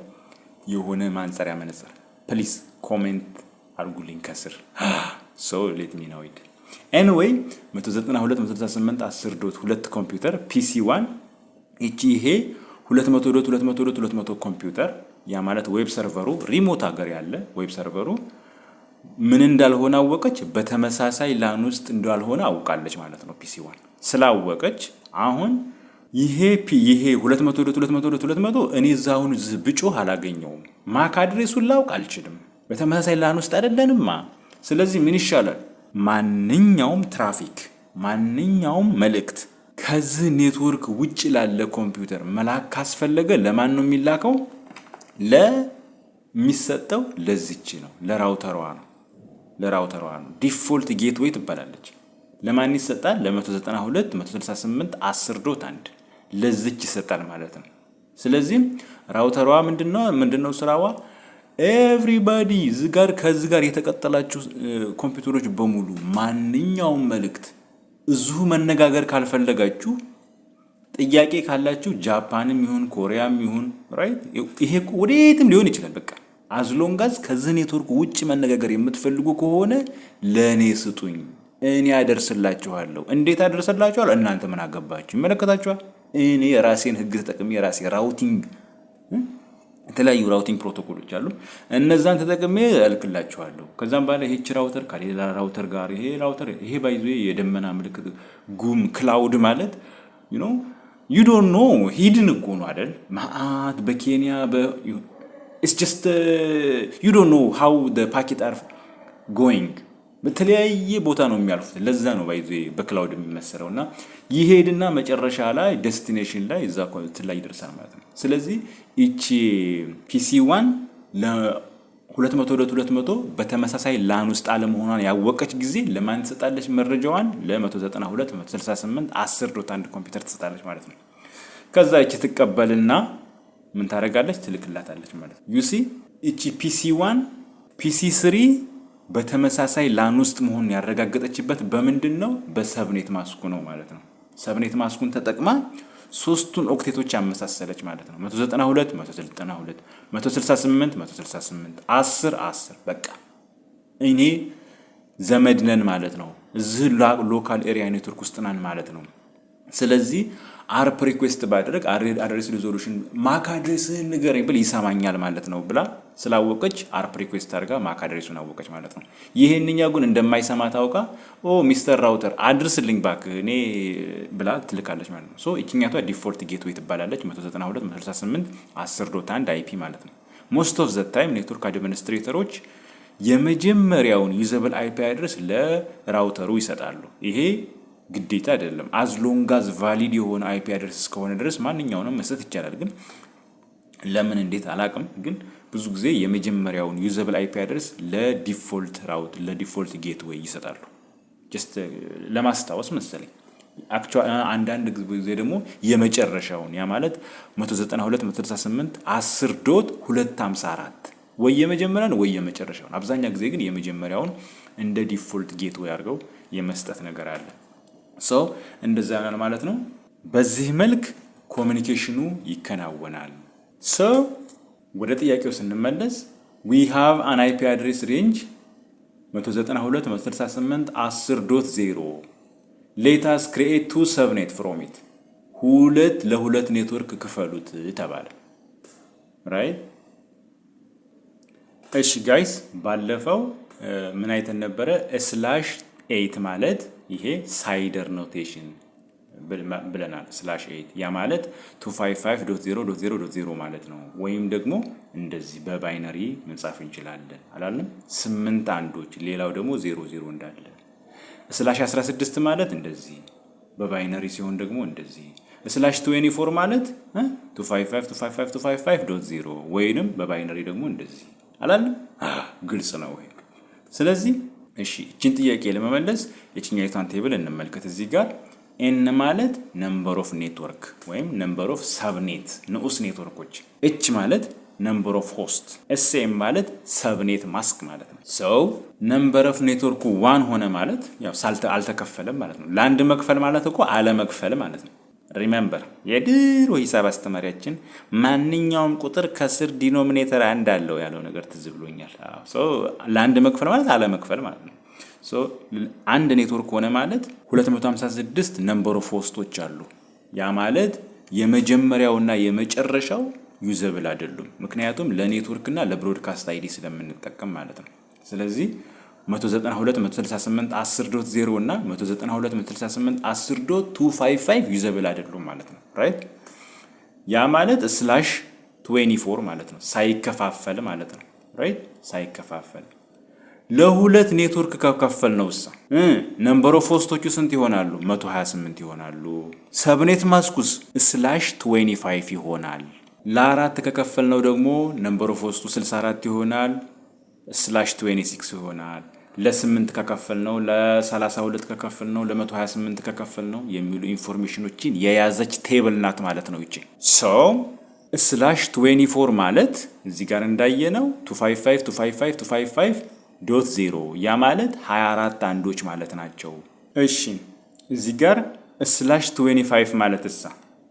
የሆነ ማንጸሪያ መነጽር። ፕሊዝ ኮሜንት አርጉልኝ ከስር ሶ ሌት ሚ ኖው ኢት። ኤኒዌይ 192 168 10.2 ኮምፒውተር ፒሲ1 ይሄ 200.200.200 ኮምፒውተር ያ ማለት ዌብ ሰርቨሩ ሪሞት ሀገር ያለ ዌብ ሰርቨሩ ምን እንዳልሆነ አወቀች። በተመሳሳይ ላን ውስጥ እንዳልሆነ አውቃለች ማለት ነው። ፒሲ1 ስላወቀች አሁን ይሄ 200.200.200 እኔ ዛውን ብጮህ አላገኘውም። ማክ አድሬሱን ላውቅ አልችልም። በተመሳሳይ ላን ውስጥ አይደለንማ። ስለዚህ ምን ይሻላል? ማንኛውም ትራፊክ ማንኛውም መልእክት ከዚህ ኔትወርክ ውጭ ላለ ኮምፒውተር መላክ ካስፈለገ ለማን ነው የሚላከው? ለሚሰጠው ለዚች ነው፣ ለራውተሯ ነው። ዲፎልት ጌትዌይ ትባላለች። ለማን ይሰጣል? ለ192 168 10.1 ለዚች ይሰጣል ማለት ነው። ስለዚህ ራውተሯ ምንድነው ስራዋ? ኤቭሪባዲ ከዚህ ጋር የተቀጠላችሁ ኮምፒውተሮች በሙሉ ማንኛውም መልእክት እዚሁ መነጋገር ካልፈለጋችሁ ጥያቄ ካላችሁ ጃፓንም ይሁን ኮሪያም ይሁን ራይት ይሄ ወዴትም ሊሆን ይችላል። በቃ አዝሎንጋዝ ከዚህ ኔትወርክ ውጭ መነጋገር የምትፈልጉ ከሆነ ለኔ ስጡኝ፣ እኔ አደርስላችኋለሁ። እንዴት አደርስላችኋለሁ? እናንተ ምን አገባችሁ? ይመለከታችኋል። እኔ የራሴን ህግ ተጠቅሜ የራሴ ራውቲንግ የተለያዩ ራውቲንግ ፕሮቶኮሎች አሉ። እነዛን ተጠቅሜ እልክላችኋለሁ። ከዛም በኋላ ይሄች ራውተር ከሌላ ራውተር ጋር ይሄ ባይዞ የደመና ምልክት ጉም ክላውድ ማለት ዩ ዶንት ኖ ሂድን እኮ ነው አይደል? ማአት በኬንያ ኢትስ ጀስት ዩ ዶንት ኖ ሃው ዘ ፓኬት አር ጎይንግ በተለያየ ቦታ ነው የሚያልፉት። ለዛ ነው ባይዞ በክላውድ የሚመሰረው እና ይሄድና መጨረሻ ላይ ዴስቲኔሽን ላይ እዛ ኮንት ላይ ይደርሳል ማለት ነው። ስለዚህ እቺ PC1 ለ200 በተመሳሳይ ላን ውስጥ አለመሆኗን ያወቀች ጊዜ ለማን ትሰጣለች መረጃዋን? ለ192 168 10.1 ኮምፒውተር ትሰጣለች ማለት ነው። ከዛ እቺ ትቀበልና ምን ታደርጋለች? ትልክላታለች ማለት ነው። ዩሲ እቺ PC1 PC3 በተመሳሳይ ላን ውስጥ መሆኑን ያረጋገጠችበት በምንድን ነው? በሰብኔት ማስኩ ነው ማለት ነው። ሰብኔት ማስኩን ተጠቅማ ሶስቱን ኦክቴቶች ያመሳሰለች ማለት ነው። 192 192 168 168 10 10 በቃ እኔ ዘመድ ነን ማለት ነው። እዚህ ሎካል ኤሪያ ኔትወርክ ውስጥ ነን ማለት ነው። ስለዚህ አርፕ ሪኩዌስት ባደረግ አድሬስ ሪዞሉሽን ማክ አድሬስህን ንገረኝ ብል ይሰማኛል ማለት ነው ብላ ስላወቀች አርፕ ሪኩዌስት አድርጋ ማክ አድሬሱን አወቀች ማለት ነው። ይሄንኛው ግን እንደማይሰማ ታውቃ ሚስተር ራውተር አድርስልኝ ባክህ እኔ ብላ ትልካለች ማለት ነው። ሶ እቺኛቷ ዲፎልት ጌትዌይ ትባላለች። 192 168 10.1 IP ማለት ነው። ሞስት ኦፍ ዘ ታይም ኔትወርክ አድሚኒስትሬተሮች የመጀመሪያውን ዩዘብል IP አድሬስ ለራውተሩ ይሰጣሉ። ይሄ ግዴታ አይደለም። አዝ ሎንግ አዝ ቫሊድ የሆነ IP አድሬስ እስከሆነ ድረስ ማንኛውንም መስጠት ይቻላል። ግን ለምን እንዴት አላቅም። ግን ብዙ ጊዜ የመጀመሪያውን ዩዘብል IP አድሬስ ለዲፎልት ጌትዌይ ይሰጣሉ። ጀስት ለማስታወስ መሰለኝ። አንዳንድ ጊዜ ደግሞ የመጨረሻውን ያ ማለት 192 168 10.254 ወይ የመጀመሪያውን ወይ የመጨረሻውን። አብዛኛው ጊዜ ግን የመጀመሪያውን እንደ ዲፎልት ጌትዌይ አድርገው የመስጠት ነገር አለ። ሶ እንደዛ ነው ማለት ነው። በዚህ መልክ ኮሚኒኬሽኑ ይከናወናል። ሶ ወደ ጥያቄው ስንመለስ we have an IP address range 192 168 10.0 let us create two subnet from it ሁለት ለሁለት ኔትወርክ ክፈሉት ተባለ። ራይት እሺ ጋይስ ባለፈው ምን አይተን ነበረ? /8 ማለት ይሄ ሳይደር ኖቴሽን ብለናል። /8 ያ ማለት 255.0.0.0 ማለት ነው። ወይም ደግሞ እንደዚህ በባይነሪ መጻፍ እንችላለን አላለም? 8 አንዶች ሌላው ደግሞ 00 እንዳለ። /16 ማለት እንደዚህ በባይነሪ ሲሆን ደግሞ እንደዚህ። /24 ማለት 255.255.255.0 ወይንም በባይነሪ ደግሞ እንደዚህ አላለም? ግልጽ ነው ይሄ። ስለዚህ እሺ እቺን ጥያቄ ለመመለስ የትኛይቷን ቴብል እንመልከት። እዚህ ጋር ኤን ማለት ነምበር ኦፍ ኔትወርክ ወይም ነምበር ኦፍ ሰብኔት ንዑስ ኔትወርኮች፣ ኤች ማለት ነምበር ኦፍ ሆስት፣ ኤስኤም ማለት ሰብኔት ማስክ ማለት ነው። ሰው ነምበር ኦፍ ኔትወርኩ 1 ሆነ ማለት ያው አልተከፈለም ማለት ነው። ለአንድ መክፈል ማለት እኮ አለመክፈል ማለት ነው። ሪሜምበር የድሮ ሂሳብ አስተማሪያችን ማንኛውም ቁጥር ከስር ዲኖሚኔተር አንድ አለው ያለው ነገር ትዝ ብሎኛል። ሶ ለአንድ መክፈል ማለት አለመክፈል ማለት ነው። ሶ አንድ ኔትወርክ ሆነ ማለት 256 ነምበር ኦፍ ሆስቶች አሉ። ያ ማለት የመጀመሪያውና የመጨረሻው ዩዘብል አይደሉም። ምክንያቱም ለኔትወርክና ለብሮድካስት አይዲ ስለምንጠቀም ማለት ነው። ስለዚህ 192 168 10.0 እና 192 168 10.255 ዩዘብል አይደሉም ማለት ነው። ራይት ያ ማለት /24 ማለት ነው። ሳይከፋፈል ማለት ነው። ራይት ሳይከፋፈል ለሁለት ኔትወርክ ከከፈል ነው እሳ ነምበር ኦፍ ሆስቶቹ ስንት ይሆናሉ? 128 ይሆናሉ። ሰብኔት ማስኩስ /25 ይሆናል። ለአራት ከከፈል ነው ደግሞ ነምበር ኦፍ ሆስቱ 64 ይሆናል። /26 ይሆናል። ለ8 ከከፈል ነው፣ ለ32 ከከፈል ነው፣ ለ128 ከከፈል ነው የሚሉ ኢንፎርሜሽኖችን የያዘች ቴብል ናት ማለት ነው። እቺ ሶ /24 ማለት እዚህ ጋር እንዳየነው 255.255.0 ያ ማለት 24 አንዶች ማለት ናቸው። እሺ እዚህ ጋር /25 ማለት እሳ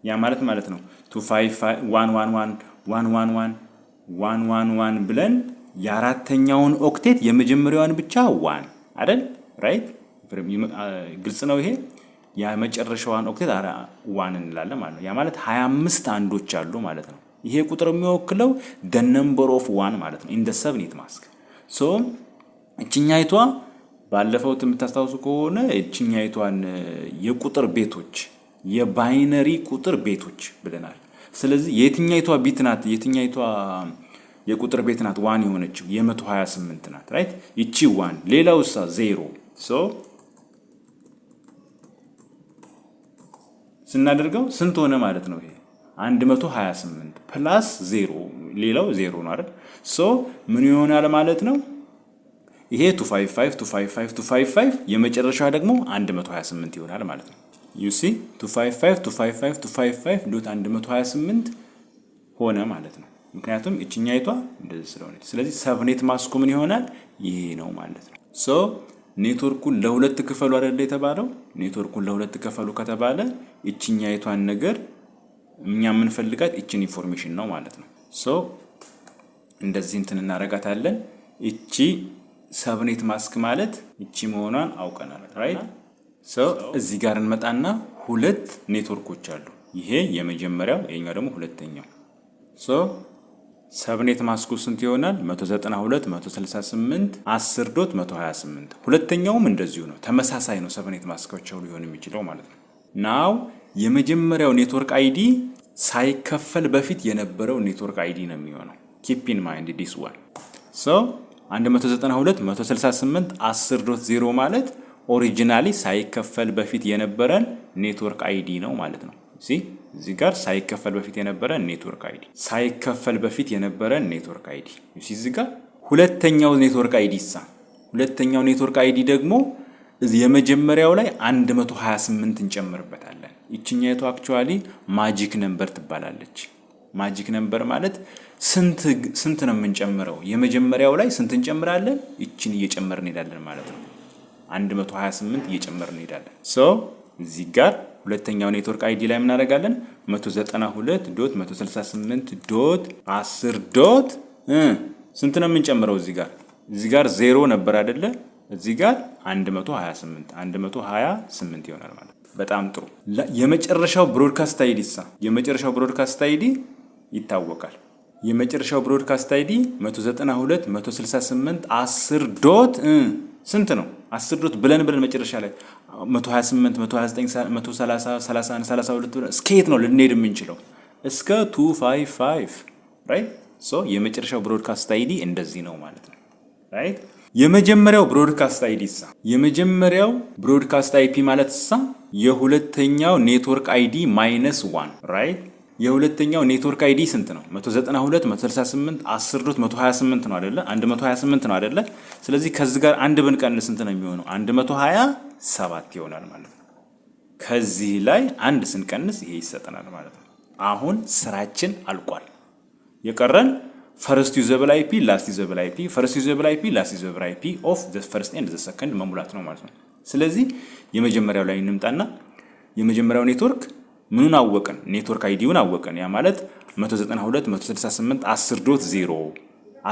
ያ ማለት ነው 255.111.111 ብለን የአራተኛውን ኦክቴት የመጀመሪያውን ብቻ 1 አይደል? ራይት ግልጽ ነው ይሄ። የመጨረሻዋን ኦክቴት 1 እንላለን ማለት ነው። ያ ማለት 25 አንዶች አሉ ማለት ነው። ይሄ ቁጥር የሚወክለው the number of one ማለት ነው in the subnet mask so እቺኛይቷ ባለፈው የምታስታውሱ ከሆነ እቺኛይቷን የቁጥር ቤቶች የባይነሪ ቁጥር ቤቶች ብለናል ስለዚህ የትኛይቷ ቢት ናት የትኛይቷ የቁጥር ቤት ናት 1 የሆነችው የ128 ናት ራይት እቺ 1 ሌላውሳ 0 so ስናደርገው ስንት ሆነ ማለት ነው ይሄ 128 ፕላስ 0 ሌላው 0 ነው አይደል ሶ ምን ይሆናል ማለት ነው ይሄ 255 የመጨረሻ ደግሞ 128 ይሆናል ማለት ነው you see 255 ሆነ ማለት ነው ምክንያቱም እቺኛይቷ እንደዚህ ስለሆነች ስለዚህ ሰብኔት ማስኩ ምን ይሆናል ይሄ ነው ማለት ነው ሶ ኔትወርኩን ለሁለት ክፈሉ አይደል የተባለው ኔትወርኩን ለሁለት ክፈሉ ከተባለ እቺኛይቷን ነገር እኛ ምን ፈልጋት እቺን ኢንፎርሜሽን ነው ማለት ነው ሶ እንደዚህ እንትን እናረጋታለን እቺ ሰብኔት ማስክ ማለት እቺ መሆኗን አውቀናል ራይት ሶ እዚህ ጋር እንመጣና ሁለት ኔትወርኮች አሉ ይሄ የመጀመሪያው የኛው ደግሞ ሁለተኛው ሶ ሰብኔት ማስኩ ስንት ይሆናል 192.168 10.128 ሁለተኛውም እንደዚሁ ነው ተመሳሳይ ነው ሰብኔት ማስኮቻው ሊሆን የሚችለው ማለት ነው ናው የመጀመሪያው ኔትወርክ አይዲ ሳይከፈል በፊት የነበረው ኔትወርክ አይዲ ነው የሚሆነው keep in mind this one so 192.168 10.0 ማለት ኦሪጂናሊ ሳይከፈል በፊት የነበረን ኔትወርክ አይዲ ነው ማለት ነው see እዚህ ጋር ሳይከፈል በፊት የነበረ ኔትወርክ አይዲ ሳይከፈል በፊት የነበረ ኔትወርክ አይዲ እዚህ ጋር ሁለተኛው ኔትወርክ አይዲ ሁለተኛው ኔትወርክ አይዲ ደግሞ እዚህ የመጀመሪያው ላይ 128 እንጨምርበታለን እቺኛይቱ አክቹአሊ ማጂክ ነምበር ትባላለች ማጂክ ነምበር ማለት ስንት ነው የምንጨምረው የመጀመሪያው ላይ ስንት እንጨምራለን እቺን እየጨመርን እንሄዳለን ማለት ነው 128 እየጨመርን እንሄዳለን ሶ እዚህ ጋር ሁለተኛው ኔትወርክ አይዲ ላይ ምን አደርጋለን 192.168.10. ስንት ነው የምንጨምረው እዚህ ጋር 0 ነበር አይደለ እዚህ ጋር 128 ይሆናል ማለት በጣም ጥሩ የመጨረሻው ብሮድካስት አይዲ ይታወቃል የመጨረሻው ብሮድካስት አይዲ 192.168.10. ስንት ነው 10 ብለን መጨረሻ ላይ 128 129 130 31 32 ስኬት ነው ልንሄድ የምንችለው እስከ 255 ራይት ሶ የመጨረሻው ብሮድካስት አይዲ እንደዚህ ነው ማለት ነው ራይት የመጀመሪያው ብሮድካስት አይፒ ማለት የሁለተኛው ኔትወርክ አይዲ -1 ራይት የሁለተኛው ኔትወርክ አይዲ ስንት ነው 192.168 10.128 ነው አይደለ 128 ነው አይደለ ስለዚህ ከዚህ ጋር አንድ ብንቀንስ ስንት ነው የሚሆነው 127 ይሆናል ማለት ነው ከዚህ ላይ አንድ ስንቀንስ ይሄ ይሰጠናል ማለት ነው አሁን ስራችን አልቋል የቀረን first usable IP last usable IP first usable IP last usable IP of the first and the second መሙላት ነው ማለት ነው ስለዚህ የመጀመሪያው ላይ እንምጣና የመጀመሪያው ኔትወርክ ምኑን አወቀን ኔትወርክ አይዲውን አወቀን ያ ማለት 192.168.10.0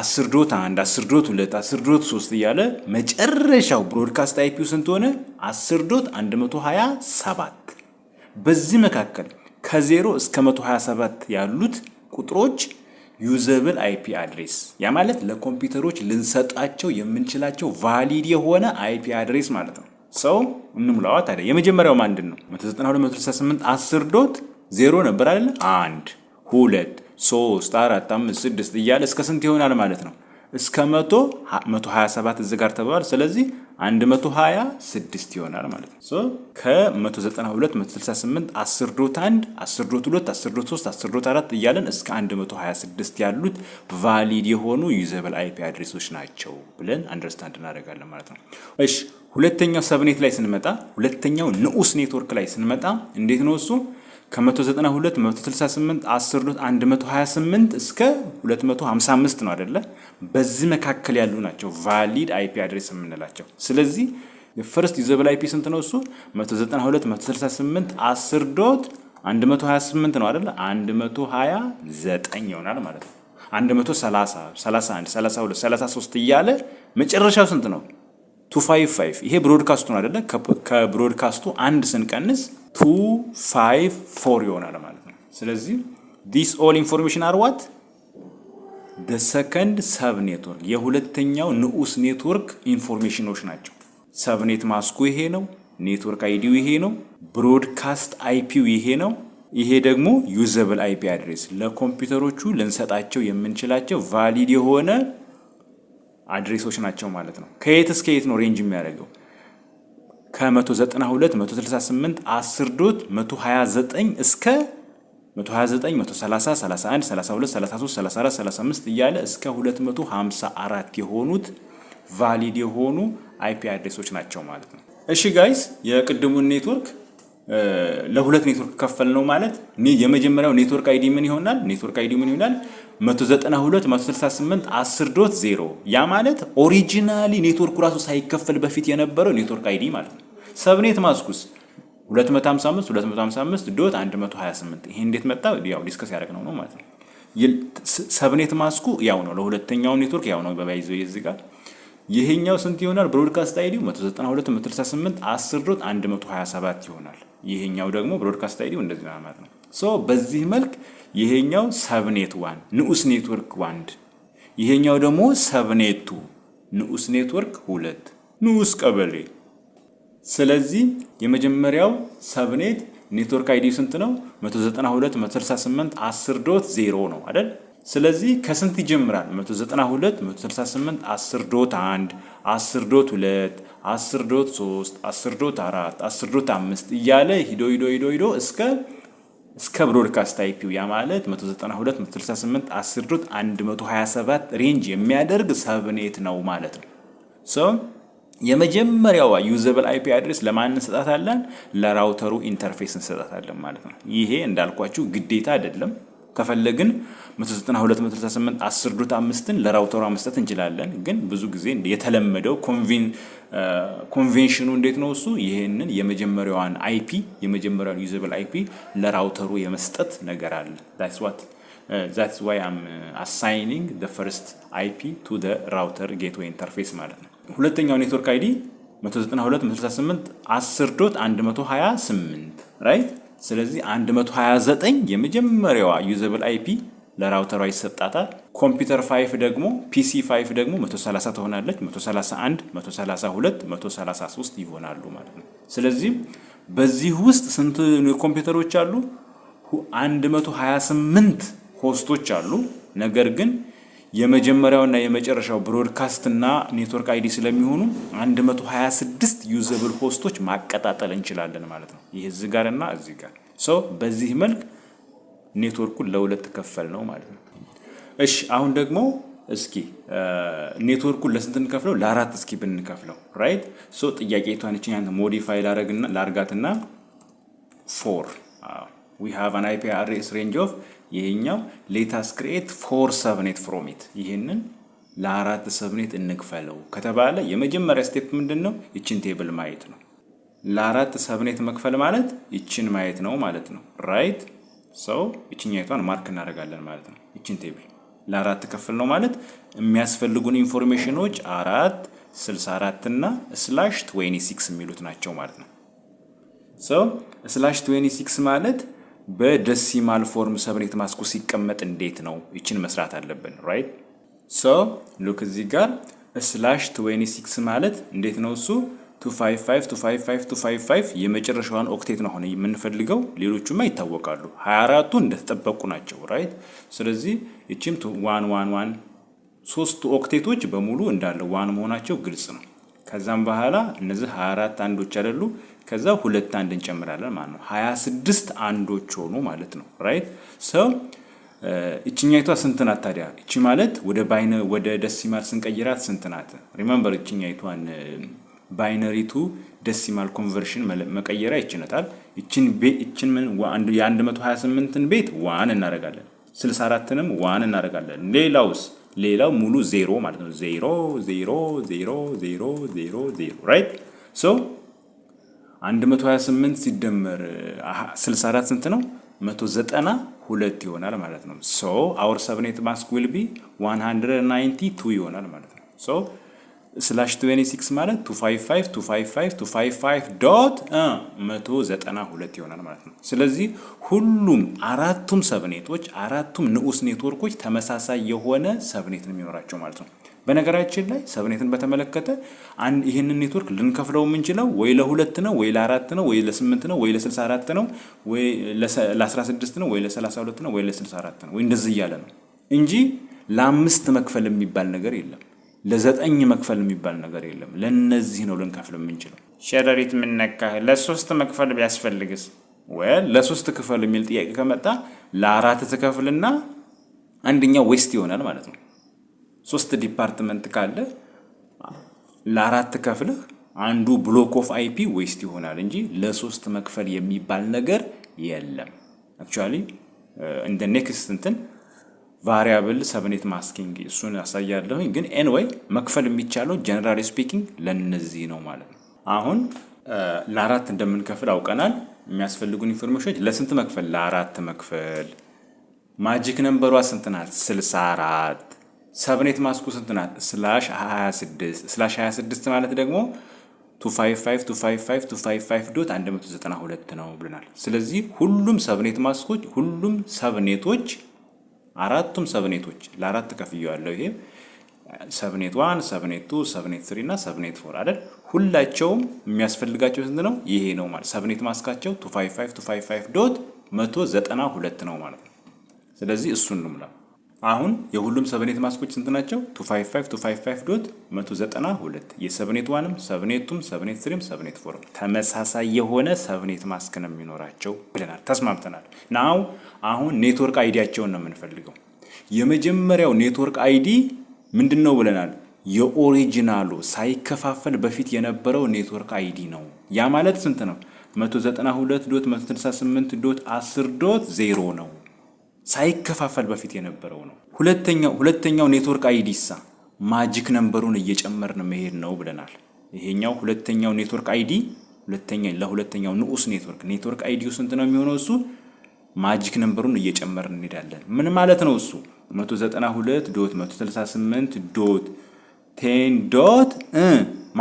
10.1 10.2 10.3 እያለ መጨረሻው ብሮድካስት አይፒው ስንት ሆነ 10.127 በዚህ መካከል ከ0 እስከ 127 ያሉት ቁጥሮች ዩዘብል አይፒ አድሬስ ያ ማለት ለኮምፒውተሮች ልንሰጣቸው የምንችላቸው ቫሊድ የሆነ አይፒ አድሬስ ማለት ነው ሰው እንሙላው ታዲያ የመጀመሪያው ማንድን ነው 192.168.10.0 ነበር አይደል 1 2 3 4 5 6 እያለ እስከ ስንት ይሆናል ማለት ነው እስከ 127 እዚህ ጋር ተባለ ስለዚህ 126 ይሆናል ማለት ነው ሶ ከ192.168.10.1 10.2 10.3 10.4 እያለን እስከ 126 ያሉት ቫሊድ የሆኑ ዩዘብል አይፒ አድሬሶች ናቸው ብለን አንደርስታንድ እናደርጋለን ማለት ነው እሺ ሁለተኛው ሰብኔት ላይ ስንመጣ ሁለተኛው ንዑስ ኔትወርክ ላይ ስንመጣ እንዴት ነው እሱ ከ192.168.10.128 እስከ 255 ነው አይደለ በዚህ መካከል ያሉ ናቸው ቫሊድ አይፒ አድሬስ የምንላቸው ስለዚህ የፈርስት ዩዘብል አይፒ ስንት ነው እሱ 192.168.10.128 ነው አይደለ 129 ይሆናል ማለት ነው 130 31 32 33 እያለ መጨረሻው ስንት ነው 255 ይሄ ብሮድካስቱ ነው አይደለ ከብሮድካስቱ አንድ ስንቀንስ 254 ይሆናል ማለት ነው ስለዚህ this all information are what the second ሰብ ኔትወርክ የሁለተኛው ንዑስ ኔትወርክ ኢንፎርሜሽኖች ናቸው። ሰብኔት ማስኩ ይሄ ነው። ኔትወርክ አይዲው ይሄ ነው። ብሮድካስት አይፒው ይሄ ነው። ይሄ ደግሞ ዩዘብል አይፒ አድሬስ ለኮምፒውተሮቹ ልንሰጣቸው የምንችላቸው ቫሊድ የሆነ አድሬሶች ናቸው ማለት ነው። ከየት እስከ የት ነው ሬንጅ የሚያደርገው? ከ192 168 10 ዶት 129 እስከ 129 130 31 32 33 34 35 እያለ እስከ 254 የሆኑት ቫሊድ የሆኑ አይፒ አድሬሶች ናቸው ማለት ነው። እሺ ጋይስ የቅድሙን ኔትወርክ ለሁለት ኔትወርክ ከፈል ነው ማለት የመጀመሪያው ኔትወርክ አይዲ ምን ይሆናል? ኔትወርክ አይዲ ምን ይሆናል? 192 168 10.0 ያ ማለት ኦሪጂናሊ ኔትወርኩ ራሱ ሳይከፈል በፊት የነበረው ኔትወርክ አይዲ ማለት ነው። ሰብኔት ማስኩስ 255 255.128 ይሄ እንዴት መጣ? ያው ዲስከስ ያደረግነው ነው ማለት ነው። ሰብኔት ማስኩ ያው ነው ለሁለተኛው ኔትወርክ ያው ነው በባይዘው እዚህ ጋር ይሄኛው ስንት ይሆናል? ብሮድካስት አይዲው 192 168 10.127 ይሆናል። ይሄኛው ደግሞ ብሮድካስት አይዲው እንደዚህ ነው ማለት ነው። ሶ በዚህ መልክ ይሄኛው ሰብኔት 1 ንዑስ ኔትወርክ 1 ይሄኛው ደግሞ ሰብኔት 2 ንዑስ ኔትወርክ 2 ንዑስ ቀበሌ። ስለዚህ የመጀመሪያው ሰብኔት ኔትወርክ አይዲ ስንት ነው? 192 168 10.0 ነው አይደል? ስለዚህ ከስንት ይጀምራል? 192 168 10.1 10.2 10.3 10.4 10.5 እያለ ሂዶ እስከ ብሮድካስት አይፒው ያ ማለት 192 168 10.127 ሬንጅ የሚያደርግ ሰብኔት ነው ማለት ነው። ሶ የመጀመሪያው ዩዘብል አይፒ አድሬስ ለማን እንሰጣታለን? ለራውተሩ ኢንተርፌስ እንሰጣታለን ማለት ነው። ይሄ እንዳልኳችሁ ግዴታ አይደለም። ከፈለግን 192 168 10.5ን ለራውተሯ መስጠት እንችላለን። ግን ብዙ ጊዜ የተለመደው ኮንቬንሽኑ እንዴት ነው? እሱ ይሄንን የመጀመሪያዋን አይፒ የመጀመሪያዋን ዩዘብል አይፒ ለራውተሩ የመስጠት ነገር አለ። that's why I'm assigning the first IP to the router gateway interface ማለት ነው። ሁለተኛው ኔትወርክ አይዲ 192 168 10.128 ራይት። ስለዚህ 129 የመጀመሪያዋ ዩዘብል አይፒ ለራውተሯ ይሰጣታል። ኮምፒውተር 5 ደግሞ ፒሲ 5 ደግሞ 130 ትሆናለች። 131 132 133 ይሆናሉ ማለት ነው። ስለዚህ በዚህ ውስጥ ስንት ኮምፒውተሮች አሉ? 128 ሆስቶች አሉ። ነገር ግን የመጀመሪያውና የመጨረሻው ብሮድካስት እና ኔትወርክ አይዲ ስለሚሆኑ 126 ዩዘብል ሆስቶች ማቀጣጠል እንችላለን ማለት ነው። ይሄ እዚህ ጋርና እዚህ ጋር ሶ በዚህ መልክ ኔትወርኩን ለሁለት ከፈል ነው ማለት ነው። እሺ አሁን ደግሞ እስኪ ኔትወርኩን ለስንት እንከፍለው? ለአራት እስኪ ብንከፍለው ራይት። ሶ ጥያቄቷን እቺን ሞዲፋይ ላርጋትና 4 we have an IP address range of ይሄኛው let us create 4 subnet from it ይሄንን ለአራት ሰብኔት እንክፈለው ከተባለ የመጀመሪያ ስቴፕ ምንድነው? እቺን ቴብል ማየት ነው። ለአራት ሰብኔት መክፈል ማለት እቺን ማየት ነው ማለት ነው ራይት። ሶ እቺኛይቷን ማርክ እናደርጋለን ማለት ነው። እቺን ቴብል ለአራት ከፍል ነው ማለት የሚያስፈልጉን ኢንፎርሜሽኖች 4 64 እና /26 የሚሉት ናቸው ማለት ነው። ሶ /26 ማለት በደሲማል ፎርም ሰብኔት ማስኩ ሲቀመጥ እንዴት ነው? እቺን መስራት አለብን ራይት። ሶ ሉክ እዚህ ጋር /26 ማለት እንዴት ነው? እሱ 255 255 255 የመጨረሻዋን ኦክቴት ነው ሆነ የምንፈልገው። ሌሎቹማ ይታወቃሉ 24ቱ እንደተጠበቁ ናቸው ራይት። ስለዚህ እቺም 111 ሶስት ኦክቴቶች በሙሉ እንዳለ 1 መሆናቸው ግልጽ ነው። ከዛም በኋላ እነዚህ 24 አንዶች አይደሉ? ከዛ 2 አንድ እንጨምራለን ማለት ነው 26 አንዶች ሆኑ ማለት ነው ራይት። ሶ እቺኛይቷ ስንት ናት ታዲያ? እቺ ማለት ወደ ደሲማል ስንቀይራት ስንት ናት? ሪሜምበር እቺኛይቷን ባይነሪ ቱ ደሲማል ኮንቨርሽን መቀየሪያ ይችላል። እቺን ምን የ128ን ቤት 1 እናደርጋለን፣ 64ንም 1 እናደርጋለን። ሌላው ሙሉ 0 ማለት ነው 0 0 0 0 0 0 ራይት። ሶ 128 ሲደመር 64 ስንት ነው? 192 ይሆናል ማለት ነው። ሶ our subnet mask will be 192 ይሆናል ማለት ነው። ሶ /26 ማለት 255.255.192 ይሆናል ማለት ነው። ስለዚህ ሁሉም አራቱም ሰብኔቶች አራቱም ንዑስ ኔትወርኮች ተመሳሳይ የሆነ ሰብኔት ነው የሚኖራቸው ማለት ነው። በነገራችን ላይ ሰብኔትን በተመለከተ ይህንን ኔትወርክ ልንከፍለው የምንችለው ወይ ለ2 ነው ወይ ለ4 ነው ወይ ለ8 ነው ወይ ለ64 ነው ወይ ለ16 ነው ወይ ለ32 ነው ወይ ለ64 ነው ወይ እንደዚህ እያለ ነው እንጂ ለ5 መክፈል የሚባል ነገር የለም። ለ9 መክፈል የሚባል ነገር የለም። ለነዚህ ነው ልንከፍል የምንችለው። ሸረሪት ምን ነካህ? ለ3 መክፈል ቢያስፈልግስ? ወይ ለ3 ክፈል የሚል ጥያቄ ከመጣ ለ4 ትከፍልና አንደኛው ዌስት ይሆናል ማለት ነው። 3 ዲፓርትመንት ካለ ለ4 ከፍለህ አንዱ ብሎክ ኦፍ አይፒ ዌስት ይሆናል እንጂ ለ3 መክፈል የሚባል ነገር የለም። አክቹአሊ እንደ ኔክስት እንትን ቫሪያብል ሰብኔት ማስኪንግ እሱን ያሳያለሁ። ግን ኤንዌይ መክፈል የሚቻለው ጀነራሊ ስፒኪንግ ለነዚህ ነው ማለት ነው። አሁን ለ4 እንደምንከፍል አውቀናል። የሚያስፈልጉን ኢንፎርሜሽኖች ለስንት መክፈል? ለ4 መክፈል። ማጂክ ነምበሯ ስንት ናት? 64። ሰብኔት ማስኩ ስንት ናት? /26 /26 ማለት ደግሞ 255.255.192 ነው ብለናል። ስለዚህ ሁሉም ሰብኔት ማስኮች ሁሉም ሰብኔቶች አራቱም ሰብኔቶች ለ4 ከፍየዋለሁ። ይሄ ሰብኔት 1 ሰብኔት 2 ሰብኔት 3 እና ሰብኔት 4 አይደል? ሁላቸውም የሚያስፈልጋቸው ስንት ነው? ይሄ ነው ማለት ሰብኔት ማስካቸው 255.255.192 ነው ማለት ነው። ስለዚህ እሱን ነው ማለት አሁን የሁሉም ሰብኔት ማስኮች ስንት ናቸው? 255.255.192 የሰብኔት 1ም ሰብኔቱም ሰብኔት 3ም ሰብኔት 4ም ተመሳሳይ የሆነ ሰብኔት ማስክ ነው የሚኖራቸው ብለናል። ተስማምተናል። ናው አሁን ኔትወርክ አይዲያቸውን ነው የምንፈልገው። የመጀመሪያው ኔትወርክ አይዲ ምንድነው ብለናል? የኦሪጂናሉ ሳይከፋፈል በፊት የነበረው ኔትወርክ አይዲ ነው። ያ ማለት ስንት ነው? 192.168.10.0 ነው። ሳይከፋፈል በፊት የነበረው ነው። ሁለተኛው ኔትወርክ አይዲሳ ማጂክ ነምበሩን እየጨመርን መሄድ ነው ብለናል። ይሄኛው ሁለተኛው ኔትወርክ አይዲ ለሁለተኛው ንዑስ ኔትወርክ አይዲው ስንት ነው የሚሆነው? እሱ ማጂክ ነምበሩን እየጨመርን እንሄዳለን። ምን ማለት ነው እሱ? 192.168.10.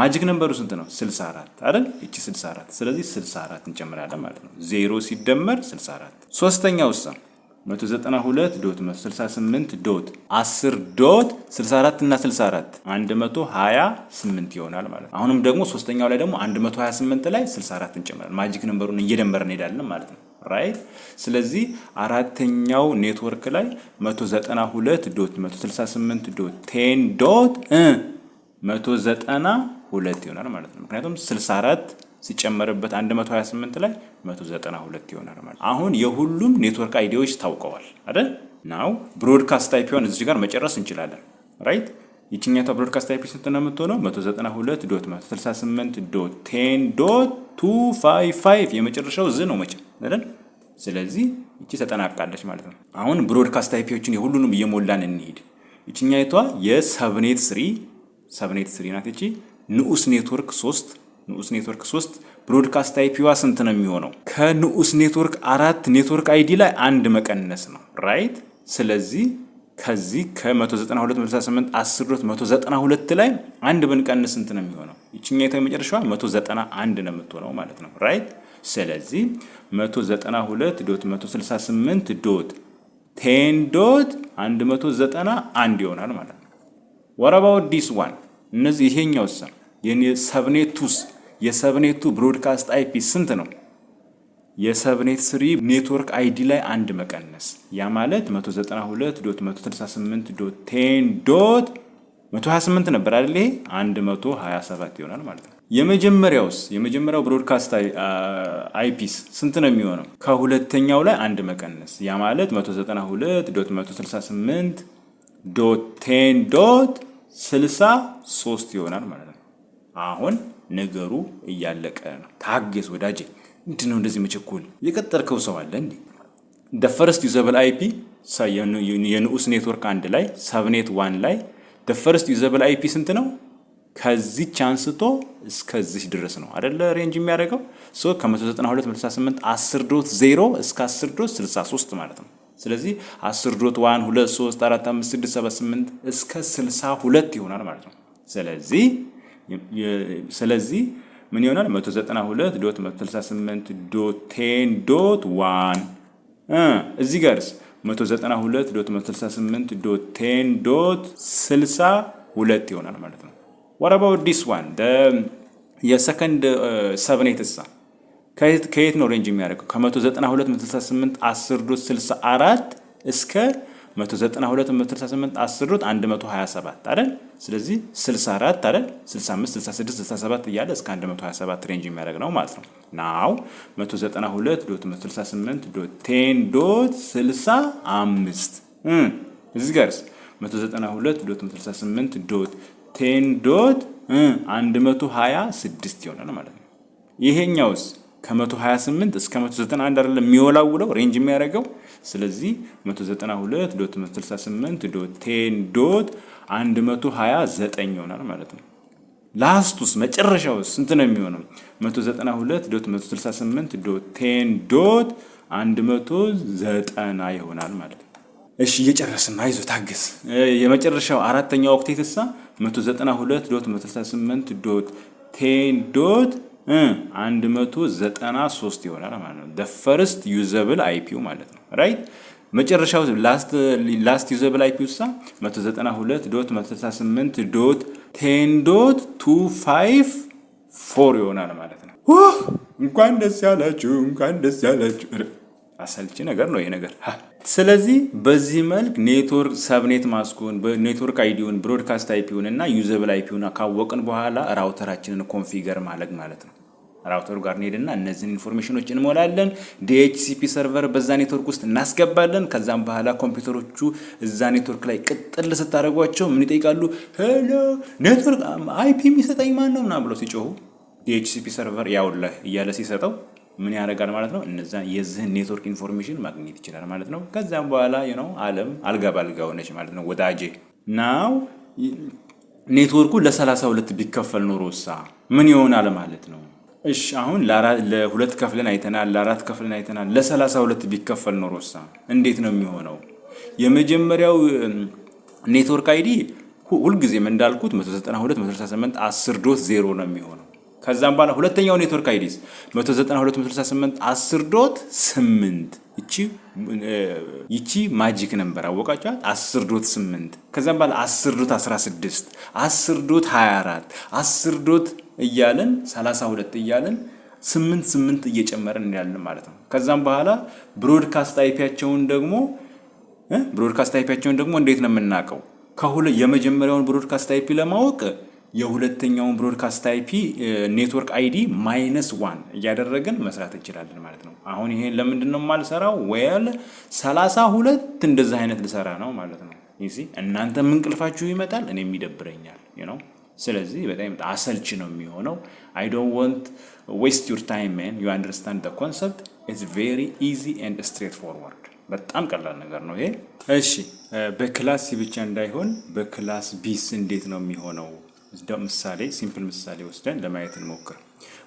ማጂክ ነምበሩ ስንት ነው? 64 አይደል? እቺ 64። ስለዚህ 64 እንጨምራለን ማለት ነው። 0 ሲደመር 64። ሶስተኛውሳ 192.168.10.64 እና 64 128 ይሆናል ማለት ነው። አሁንም ደግሞ ሶስተኛው ላይ ደግሞ 128 ላይ 64 እንጨምራለን። ማጂክ ነምበሩን እየደመርን እንሄዳለን ማለት ነው። ራይት። ስለዚህ አራተኛው ኔትወርክ ላይ 192.168.10.192 ይሆናል ማለት ነው። ምክንያቱም 64 ሲጨመርበት 128 ላይ 192 ይሆናል ማለት። አሁን የሁሉም ኔትወርክ አይዲዎች ታውቀዋል አይደል? ናው ብሮድካስት አይፒውን እዚህ ጋር መጨረስ እንችላለን። ራይት። ይችኛቷ ብሮድካስት አይፒ ስንት ነው የምትሆነው? 192.168.10.255 የመጨረሻው ዝ ነው መቼም አይደል? ስለዚህ እቺ ተጠናቃለች ማለት ነው። አሁን ብሮድካስት አይፒዎችን የሁሉንም እየሞላን እንሂድ። ይችኛቷ የሰብኔት 3 ናት። እቺ ንዑስ ኔትወርክ 3 ብሮድካስት አይፒዋ ስንት ነው የሚሆነው? ከንዑስ ኔትወርክ 4 ኔትወርክ አይዲ ላይ አንድ መቀነስ ነው። ራይት። ስለዚህ ከዚህ ከ192.168.10.192 ላይ አንድ ብንቀንስ ስንት ነው የሚሆነው? ይችኛይቷ የመጨረሻዋ 191 ነው የምትሆነው ማለት ነው። ራይት። ስለዚህ 192.168.10.191 ይሆናል ማለት ነው። what about this one? እነዚህ ይሄኛው የሰብኔቱ ብሮድካስት አይፒ ስንት ነው? የሰብኔት 3 ኔትወርክ አይዲ ላይ አንድ መቀነስ፣ ያ ማለት 192.168.10.128 ነበር አይደል? ይሄ 127 ይሆናል ማለት ነው። የመጀመሪያው ብሮድካስት አይፒስ ስንት ነው የሚሆነው? ከሁለተኛው ላይ አንድ መቀነስ፣ ያ ማለት 192.168.10.63 ይሆናል ማለት ነው። አሁን ነገሩ እያለቀ ነው። ታገስ ወዳጄ። ምንድነው እንደዚህ መቸኮል? የቀጠርከው ሰው አለ እንዴ? the first usable IP የንዑስ ኔትወርክ 1 ላይ ሰብኔት 1 ላይ the first usable IP ስንት ነው? ከዚህ አንስቶ እስከዚህ ድረስ ነው አይደለ? ሬንጅ የሚያደርገው ከ192.168.10.0 እስከ 10.63 ማለት ነው። ስለዚህ 10.1 2 3 4 5 6 7 8 እስከ 62 ይሆናል ማለት ነው። ስለዚህ ምን ይሆናል? 192.168.10.1 እዚህ ጋርስ 192.168.10.62 ይሆናል ማለት ነው። what about this one የሰከንድ ሰብኔት እሳ ከየት ነው ሬንጅ የሚያደርገው? ከ192.168.10.64 እስከ 192.168.10.127 አይደል? ስለዚህ 64 አይደል? 65 66 67 እያለ እስከ 127 ሬንጅ የሚያደርግ ነው ማለት ነው። ናው 192.168.10.65 እዚህ ጋርስ 192.168.10.126 ይሆናል ማለት ነው። ይሄኛውስ ከ128 እስከ 191 አይደለም የሚወላውለው ሬንጅ የሚያደርገው። ስለዚህ 192.168.10.129 ይሆናል ማለት ነው። ላስቱስ መጨረሻው ስንት ነው የሚሆነው? 192.168.10.190 ይሆናል ማለት ነው። እሺ እየጨረስን አይዞ ታገስ። የመጨረሻው አራተኛው ኦክቴትሳ 192.168.10.193 ይሆናል ማለት ነው። the first usable IP ማለት ነው ራይት። መጨረሻው ላስት ዩዘብል አይፒው ሳ 192.168.10.254 ይሆናል ማለት ነው። እንኳን ደስ ያላችሁ። አሰልቺ ነገር ነው ይሄ ነገር። ስለዚህ በዚህ መልክ ኔትወርክ ሰብኔት ማስኩን በኔትወርክ አይዲውን ብሮድካስት አይፒውን እና ዩዘብል አይፒውን ካወቅን በኋላ ራውተራችንን ኮንፊገር ማድረግ ማለት ነው። ራውተሩ ጋር እንሄድና እነዚህን ኢንፎርሜሽኖች እንሞላለን። ዲኤችሲፒ ሰርቨር በዛ ኔትወርክ ውስጥ እናስገባለን። ከዛም በኋላ ኮምፒውተሮቹ እዛ ኔትወርክ ላይ ቅጥል ስታደርጓቸው ምን ይጠይቃሉ? ሄሎ ኔትወርክ አይፒ የሚሰጠኝ ማን ነው ምናምን ብለው ሲጮሁ ዲኤችሲፒ ሰርቨር ያውልህ እያለ ሲሰጠው ምን ያደርጋል ማለት ነው? እነዛ የዚህን ኔትወርክ ኢንፎርሜሽን ማግኘት ይችላል ማለት ነው። ከዛም በኋላ ዓለም አልጋ ባልጋ ሆነች ማለት ነው ወዳጄ። ናው ኔትወርኩ ለ32 ቢከፈል ኖሮሳ ምን ይሆናል ማለት ነው? እሺ አሁን ለሁለት ከፍለን አይተናል፣ ለአራት ከፍለን አይተናል። ለ32 ቢከፈል ኖሮሳ እንዴት ነው የሚሆነው? የመጀመሪያው ኔትወርክ አይዲ ሁልጊዜም እንዳልኩት 192.168.10.0 ነው የሚሆነው። ከዛም በኋላ ሁለተኛው ኔትወርክ አይዲስ 192.168.10.8 ይቺ ማጂክ ነምበር አወቃችኋት? 10.8 ከዛም በኋላ 10.16 10.24 10 እያለን 32 እያለን 8 እየጨመረን እንላለን ማለት ነው። ከዛም በኋላ ብሮድካስት አይፒያቸውን ደግሞ እንዴት ነው የምናውቀው? የመጀመሪያውን ብሮድካስት አይፒ ለማወቅ የሁለተኛውን ብሮድካስት አይፒ ኔትወርክ አይዲ -1 እያደረግን መስራት እንችላለን ማለት ነው። አሁን ይሄን ለምንድን ነው የማልሰራው? ዌል 32 እንደዚህ አይነት ልሰራ ነው ማለት ነው። እሺ እናንተም እንቅልፋችሁ ይመጣል፣ እኔም ይደብረኛል ስለዚህ በጣም አሰልቺ ነው የሚሆነው። I don't want waste your time man, you understand the concept, it's very easy and straightforward። በጣም ቀላል ነገር ነው ይሄ። እሺ በክላስ ሲ ብቻ እንዳይሆን በክላስ ቢስ እንዴት ነው የሚሆነው? ምሳሌ ሲምፕል ምሳሌ ወስደን ለማየት እንሞክር።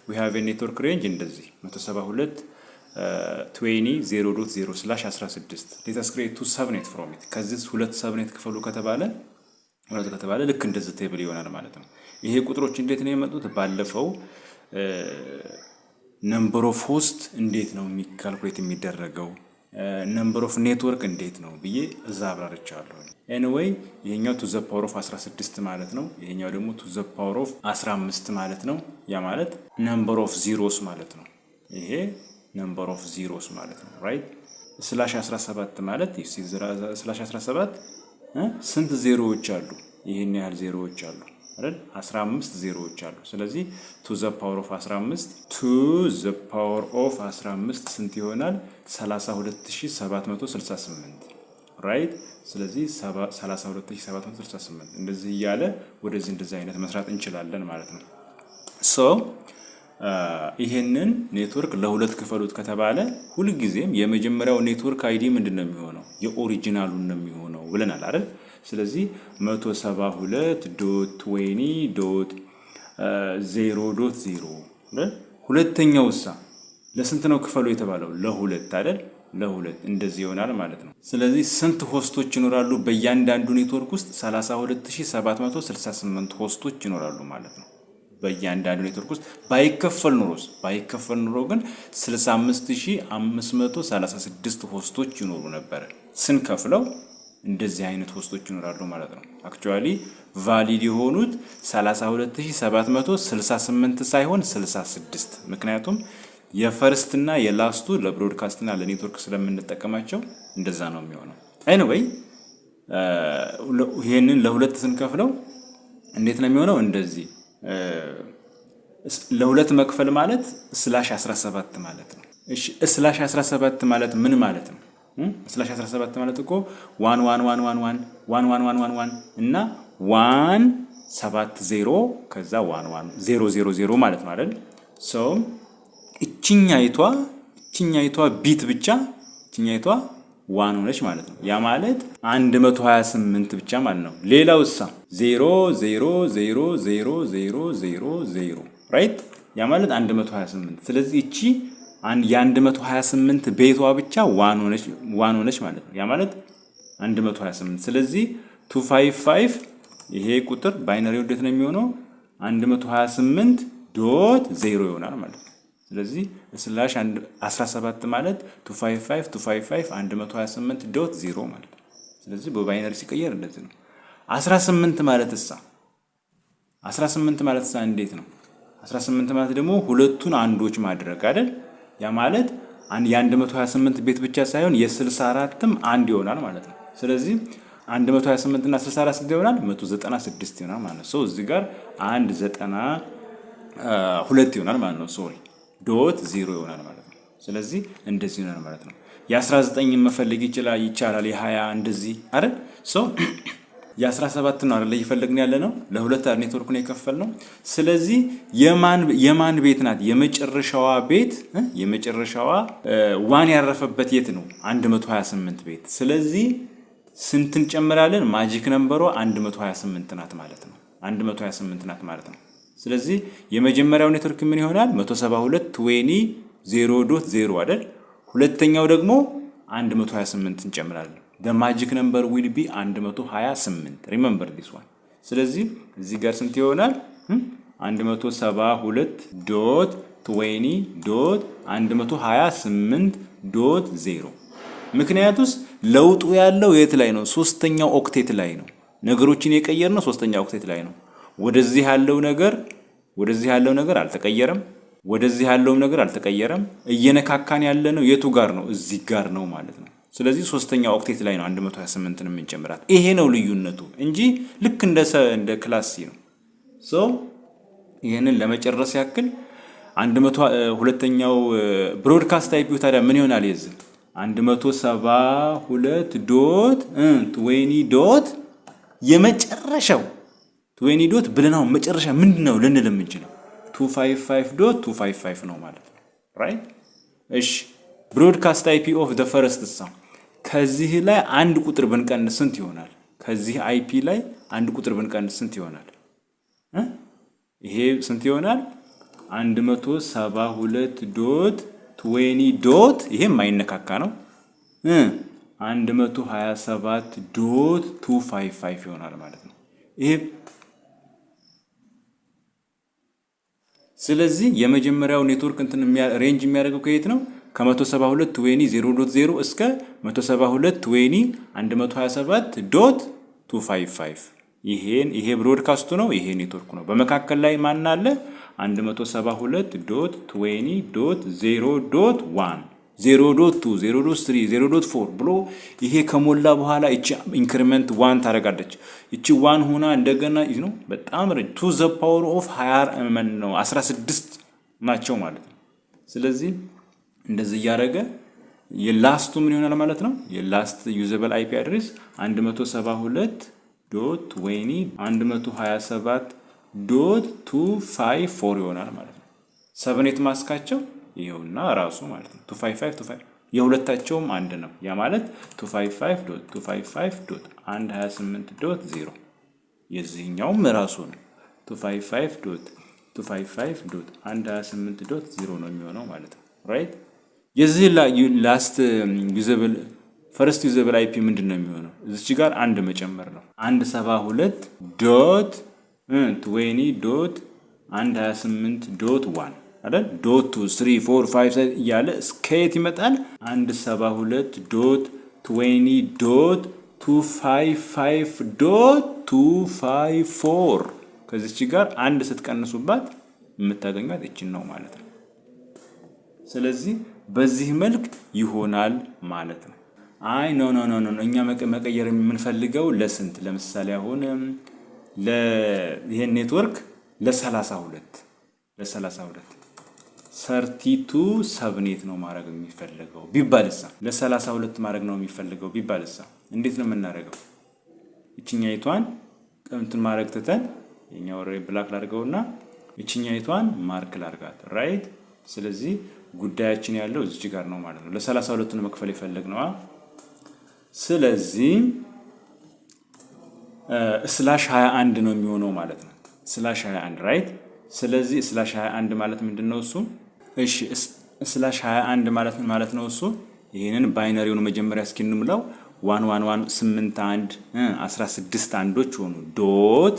we have a network range እንደዚህ 172.20.0.0/16 let us create two subnet from it። ከዚህ ሁለት ሰብኔት ክፈሉ ከተባለ ልክ እንደዚህ ቴብል ይሆናል ማለት ነው። ይሄ ቁጥሮች እንዴት ነው የመጡት? ባለፈው ነምበር ኦፍ ሆስት እንዴት ነው የሚካልኩሌት የሚደረገው ነምበር ኦፍ ኔትወርክ እንዴት ነው ብዬ እዛ አብራርቻለሁ። ኤኒዌይ ይሄኛው ቱ ዘ ፓወር ኦፍ 16 ማለት ነው። ይሄኛው ደግሞ ቱ ዘ ፓወር ኦፍ 15 ማለት ነው። ያ ማለት ነምበር ኦፍ ዚሮስ ማለት ነው። ይሄ ነምበር ኦፍ ዚሮስ ማለት ነው ራይት። /17 ማለት /17 ስንት ዜሮዎች አሉ? ይሄን ያህል ዜሮዎች አሉ አይደል? 15 ዜሮዎች አሉ። ስለዚህ ቱ ዘ ፓወር ኦፍ 15 ስንት ይሆናል? 32768 ራይት። ስለዚህ 32768 እንደዚህ እያለ እንደዚህ አይነት መስራት እንችላለን ማለት ነው። ሶ ይሄንን ኔትወርክ ለሁለት ክፈሉት ከተባለ ሁልጊዜም የመጀመሪያው ኔትወርክ አይዲ ምንድነው የሚሆነው? የኦሪጂናሉን ነው የሚሆነው ብለናል አይደል? ስለዚህ 172.20.0.0 ሁለተኛውሳ ለስንት ነው ክፈሉ የተባለው? ለሁለት አይደል? ለሁለት እንደዚህ ይሆናል ማለት ነው። ስለዚህ ስንት ሆስቶች ይኖራሉ በእያንዳንዱ ኔትወርክ ውስጥ? 32768 ሆስቶች ይኖራሉ ማለት ነው በእያንዳንዱ ኔትወርክ ውስጥ። ባይከፈል ኑሮ ግን 65536 ሆስቶች ይኖሩ ነበር። ስንከፍለው እንደዚህ አይነት ሆስቶች ይኖራሉ ማለት ነው። አክቹአሊ ቫሊድ የሆኑት 32768 ሳይሆን 66። ምክንያቱም የፈርስት እና የላስቱ ለብሮድካስት እና ለኔትወርክ ስለምንጠቀማቸው እንደዛ ነው የሚሆነው። ኤኒዌይ ይሄንን ለሁለት ስንከፍለው እንዴት ነው የሚሆነው? እንደዚህ ለሁለት መክፈል ማለት /17 ማለት ነው። እሺ /17 ማለት ምን ማለት ነው? /17 ማለት እኮ 1 እና 170 ከዛ 11000 ማለት ነው አይደል? እችኛይቷ ቢት ብቻ እችኛይቷ 1 ሆነች ማለት ነው። ያ ማለት 128 ብቻ ማለት ነው። ሌላው 0000000 ራይት? ያ ማለት 128። ስለዚህ እቺ የ128 ቤቷ ብቻ 1 ሆነች ማለት ነው። ያ ማለት 128። ስለዚህ 255 ይሄ ቁጥር ባይነሪው እንዴት ነው የሚሆነው? 128.0 ይሆናል ማለት ነው። ስለዚህ /17 ማለት 255 128.0 ማለት ነው። ስለዚህ በባይነሪ ሲቀየር እንደዚህ ነው። 18 ማለት እንዴት ነው? 18 ማለት ደግሞ ሁለቱን አንዶች ማድረግ አይደል? ያ ማለት የ128 ቤት ብቻ ሳይሆን የ64ም አንድ ይሆናል ማለት ነው። ስለዚህ 128 እና 64 ስንት ይሆናል? 196 ይሆናል ማለት ነው። እዚህ ጋር 192 ይሆናል ማለት ነው። ሶሪ .0 ይሆናል ማለት ነው። ስለዚህ እንደዚህ ይሆናል ማለት ነው። የ19 መፈለግ ይችላል የ20 እንደዚህ አይደል? የ17 ነው አይደል እየፈለግን ያለ ነው። ለሁለት ኔትወርክ ነው የከፈልነው። ስለዚህ የማን ቤት ናት? የመጨረሻዋ ቤት የመጨረሻዋ ዋን ያረፈበት የት ነው? 128 ቤት። ስለዚህ ስንት እንጨምራለን? ማጂክ ነምበሯ 128 ናት ማለት ነው። 128 ናት ማለት ነው። ስለዚህ የመጀመሪያው ኔትወርክ ምን ይሆናል? 172.20.0 አይደል? ሁለተኛው ደግሞ 128 እንጨምራለን። the magic number will be 128 remember this one። ስለዚህ እዚህ ጋር ስንት ይሆናል? 172.20.128.0 ምክንያቱስ ለውጡ ያለው የት ላይ ነው? ሶስተኛው ኦክቴት ላይ ነው። ነገሮችን የቀየርነው ሶስተኛው ኦክቴት ላይ ነው። ወደዚህ ያለው ነገር አልተቀየረም። ወደዚህ ያለው ነገር አልተቀየረም። እየነካካን ያለ ነው የቱ ጋር ነው? እዚህ ጋር ነው ማለት ነው። ስለዚህ ሶስተኛው ኦክቴት ላይ ነው 128ን የምንጨምራት። ይሄ ነው ልዩነቱ እንጂ ልክ እንደ ክላስ ሲ ነው። ይሄንን ለመጨረስ ያክል 102ኛው ብሮድካስት አይፒ ታዲያ ምን ይሆናል? የዚህ 172.20 የመጨረሻው 20 ብለናው መጨረሻ ምንድነው ልንል የምንችለው? 255.255 ነው ማለት ነው። ራይት? እሺ ብሮድካስት አይፒ ኦፍ ዘ ፈርስት ከዚህ ላይ አንድ ቁጥር ብንቀንስ ስንት ይሆናል? ከዚህ አይፒ ላይ አንድ ቁጥር ብንቀንስ ስንት ይሆናል? ይሄ ስንት ይሆናል? 172.20 ይሄ የማይነካካ ነው። 127.255 ይሆናል ማለት ነው። ይሄ ስለዚህ የመጀመሪያው ኔትወርክ ሬንጅ የሚያደርገው ከየት ነው? ከ172.20.0 እስከ 172.127.255 ይሄ ብሮድካስቱ ነው። ይሄ ኔትወርኩ ነው። በመካከል ላይ ማን አለ? 172.20.0.1 0.2 0.3 0.4 ብሎ ይሄ ከሞላ በኋላ እቺ ኢንክሪመንት 1 ታደርጋለች። እቺ 1 ሆና እንደገና ነው በጣም to the power of 16 ናቸው ማለት ነው። ስለዚህ እንደዚህ ያደረገ የላስቱ ምን ይሆናል ማለት ነው? የላስት ዩዘብል አይፒ አድሬስ 172.20.127.254 ይሆናል ማለት ነው። ሰብኔት ማስካቸው ይሄውና ራሱ ማለት ነው 255 የሁለታቸውም አንድ ነው። ያ ማለት 255.255.128.0 የዚህኛውም ራሱ ነው 255.255.128.0 ነው የሚሆነው ማለት ነው። ራይት? የዚህ ላስት ዩዘብል ፈርስት ዩዘብል አይፒ ምንድነው የሚሆነው? እዚች ጋር አንድ መጨመር ነው። 172.20.128.1 አይደል? ዶት 2 3 4 5 እያለ እስከ የት ይመጣል? 172.255.254 ከዚች ጋር አንድ ስትቀንሱባት የምታገኙት እቺን ነው ማለት ነው። ስለዚህ በዚህ መልክ ይሆናል ማለት ነው። አይ ኖ እኛ መቀየር የምንፈልገው ለስንት? ለምሳሌ አሁን ይሄን ኔትወርክ ለ32 32 ሰብኔት ነው ማድረግ የሚፈልገው ቢባልሳ፣ ለ32 ማድረግ ነው የሚፈልገው ቢባልሳ እንዴት ነው የምናደርገው? እቺኛይቷን እንትን ማድረግ ትተን የኛው ብላክ ላድርገውና እቺኛይቷን ማርክ ላድርጋት ራይት። ስለዚህ ጉዳያችን ያለው እዚህ ጋር ነው ማለት ነው። ለ32 ነው መክፈል የፈለግነው። ስለዚህ /21 ነው የሚሆነው ማለት ነው። /21 ራይት። ስለዚህ /21 ማለት ምንድነው እሱ? እሺ /21 ማለት ምን ማለት ነው እሱ? ይሄንን ባይነሪውን መጀመሪያ እስኪ እንምላው 11181 16 አንዶች ሆኑ ዶት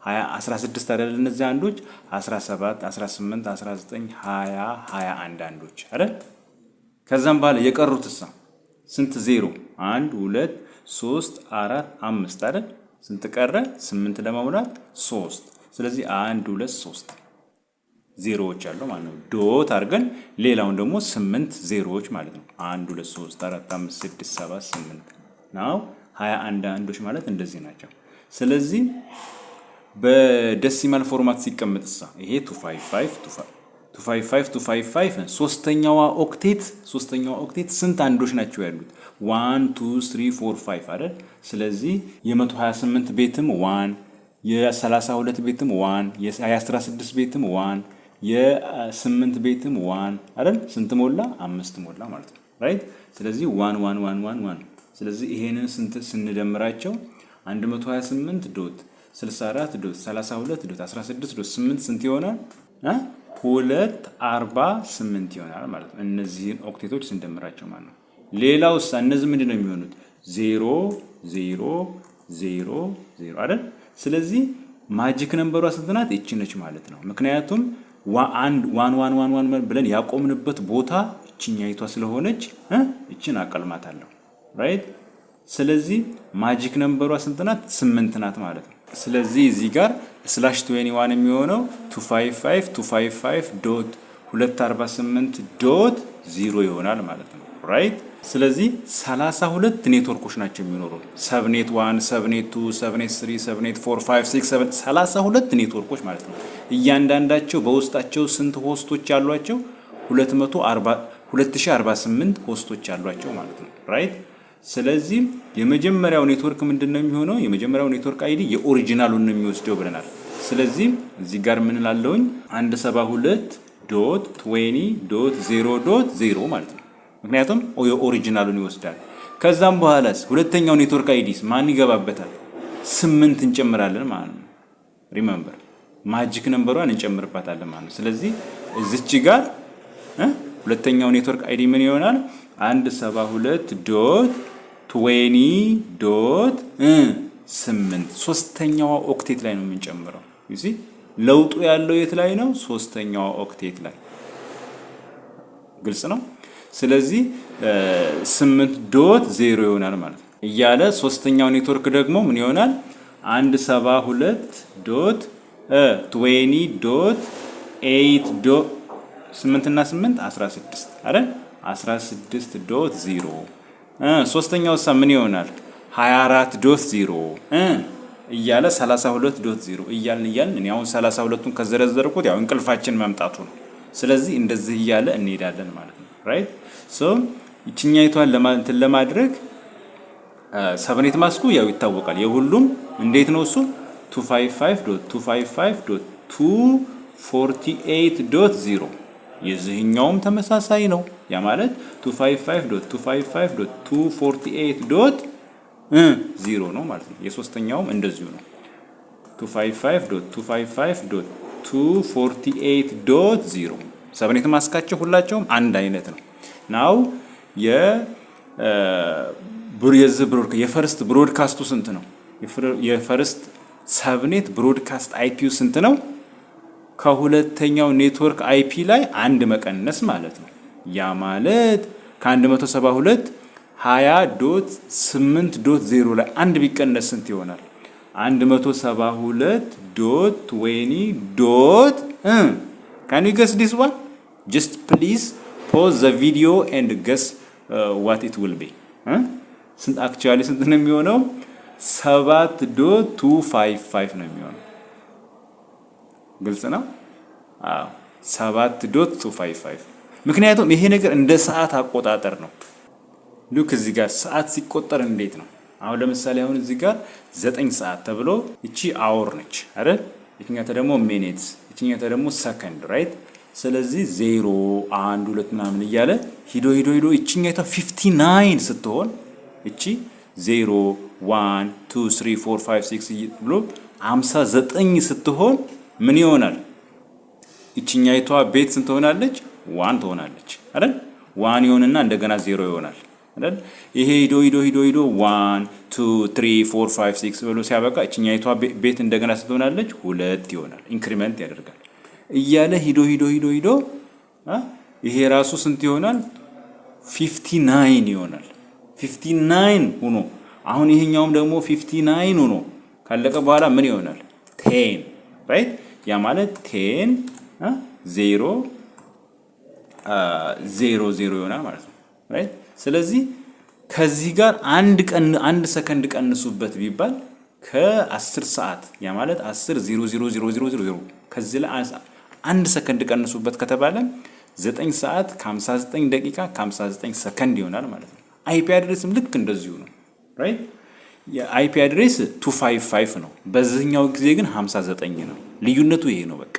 16 አይደል? እነዚህ አንዶች 17 18 19 20 21 አንዶች አይደል? ከዛም በኋላ የቀሩትሳ ስንት? 0 1 2 3 4 5 አይደል? ስንት ቀረ? 8 ለመሙላት 3። ስለዚህ 1 2 3 ዜሮዎች አሉ ማለት ነው። ዶት አድርገን ሌላውን ደግሞ 8 ዜሮዎች ማለት ነው። 1 2 3 4 5 6 7 8 ነው 21 አንዶች ማለት እንደዚህ ናቸው። ስለዚህ በዴሲማል ፎርማት ሲቀመጥሳ ይሄ 255 ሶስተኛው ኦክቴት ስንት አንዶች ናቸው ያሉት? 1 2 3 4 5 አይደል? ስለዚህ የ128 ቤትም 1 የ32 ቤትም 1 የ16 ቤትም 1 የ8 ቤትም 1 አይደል? ስንት ሞላ? 5 ሞላ ማለት ነው ራይት። ስለዚህ 1 1 1 1 1 ስለዚህ ይሄንን ስንት ስንደምራቸው 128 ዶት 64 ዶት 32 ዶት 16 ዶት 8 ስንት ይሆናል? 248 ይሆናል ማለት ነው። እነዚህን ኦክቴቶች ስንደምራቸው ማለት ነው። ሌላውስ እነዚህ ምንድነው የሚሆኑት? 0 0 0 0 አይደል? ስለዚህ ማጂክ ነምበሯ ስንት ናት? እቺ ነች ማለት ነው። ምክንያቱም 1 1 1 1 ብለን ያቆምንበት ቦታ እቺኛይቷ ስለሆነች እቺን አቀልማታለሁ ራይት። ስለዚህ ማጂክ ነምበሯ ስንት ናት? 8 ናት ማለት ነው። ስለዚህ እዚህ ጋር /21 የሚሆነው 255.248.0 ይሆናል ማለት ነው ራይት። ስለዚህ 32 ኔትወርኮች ናቸው የሚኖሩ ሰብኔት 1 ሰብኔት 2 ሰብኔት 3 ሰብኔት 4 5 6 7 32 ኔትወርኮች ማለት ነው። እያንዳንዳቸው በውስጣቸው ስንት ሆስቶች ያሏቸው? 2048 ሆስቶች ያሏቸው ማለት ነው ራይት። ስለዚህ የመጀመሪያው ኔትወርክ ምንድነው የሚሆነው? የመጀመሪያው ኔትወርክ አይዲ የኦሪጂናሉን ነው የሚወስደው ብለናል። ስለዚህ እዚህ ጋር ምን ላለውኝ 172.20.0.0 ማለት ነው። ምክንያቱም የኦሪጂናሉን ይወስዳል። ከዛም በኋላስ ሁለተኛው ኔትወርክ አይዲስ ማን ይገባበታል? 8 እንጨምራለን ማለት ነው። ሪሜምበር ማጂክ ነምበሯን እንጨምርባታለን ማለት ነው። ስለዚህ እዚች ጋር ሁለተኛው ኔትወርክ አይዲ ምን ይሆናል? 172.20.8 ሶስተኛዋ ኦክቴት ላይ ነው የምንጨምረው። እሺ ለውጡ ያለው የት ላይ ነው? ሶስተኛዋ ኦክቴት ላይ። ግልጽ ነው። ስለዚህ 8.0 ይሆናል ማለት ነው እያለ ሶስተኛው ኔትወርክ ደግሞ ምን ይሆናል? 172.20.8 8 እና 8 16 አይደል? 16.0 ሶስተኛው ምን ይሆናል? 24.0 እያለ 32.0 እያልን እኔ አሁን 32ቱን ከዘረዘርኩት ያው እንቅልፋችን መምጣቱ ነው። ስለዚህ እንደዚህ እያለ እንሄዳለን ማለት ነው ራይት። ሶ እቺኛይቷን ለማድረግ ሰብኔት ማስኩ ያው ይታወቃል የሁሉም እንዴት ነው እሱ 255.255.248.0 የዚህኛውም ተመሳሳይ ነው። ያ ማለት 255.255.248.0 ነው ማለት ነው። የሶስተኛውም እንደዚሁ ነው 255.255.248.0 ሰብኔት ማስካቸው ሁላቸውም አንድ አይነት ነው። ናው የፈርስት ብሮድካስቱ ስንት ነው? የፈርስት ሰብኔት ብሮድካስት አይፒው ስንት ነው? ከሁለተኛው ኔትወርክ አይፒ ላይ አንድ መቀነስ ማለት ነው። ያ ማለት ከ172 20.8.0 ላይ አንድ ቢቀነስ ስንት ይሆናል? 172.20. Can you guess this one? Just please pause the video and guess what it will be. ስንት አክቹአሊ ስንት ነው የሚሆነው? 7.255 ነው የሚሆነው። ግልጽ ነው? አዎ 7.255። ምክንያቱም ይሄ ነገር እንደ ሰዓት አቆጣጠር ነው። ሉክ እዚህ ጋር ሰዓት ሲቆጠር እንዴት ነው? አሁን ለምሳሌ አሁን እዚህ ጋር 9 ሰዓት ተብሎ እቺ አወር ነች አይደል? እቺኛታ ደግሞ ሚኒትስ፣ እቺኛታ ደግሞ ሰከንድ ራይት። ስለዚህ 0 1 2 ምናምን እያለ ሂዶ እቺኛታ 59 ስትሆን እቺ 0 1 2 3 4 5 6 ብሎ 59 ስትሆን ምን ይሆናል? እቺኛይቷ ቤት ስንት ትሆናለች? 1 ትሆናለች አይደል? 1 ይሆንና እንደገና 0 ይሆናል አይደል? ይሄ ሂዶ 1 2 3 4 5 6 ብሎ ሲያበቃ እቺኛይቷ ቤት እንደገና ስንት ትሆናለች? 2 ይሆናል። ኢንክሪመንት ያደርጋል እያለ ሂዶ ይሄ ራሱ ስንት ይሆናል? 59 ይሆናል። 59 ሆኖ አሁን ይሄኛውም ደግሞ 59 ሆኖ ካለቀ በኋላ ምን ይሆናል? 10 ራይት። ያ ማለት 10 0 0 ይሆናል ማለት ነው ራይት። ስለዚህ ከዚህ ጋር አንድ ሰከንድ ቀንሱበት ቢባል ከ10 ሰዓት ያ ማለት 10 0 ከዚህ ላይ አንድ ሰከንድ ቀንሱበት ከተባለ 9 ሰዓት ከ59 ደቂቃ ከ59 ሰከንድ ይሆናል ማለት ነው። አይፒ አድሬስም ልክ እንደዚሁ ነው ራይት። የአይፒ አድሬስ 255 ነው። በዚህኛው ጊዜ ግን 59 ነው። ልዩነቱ ይሄ ነው በቃ።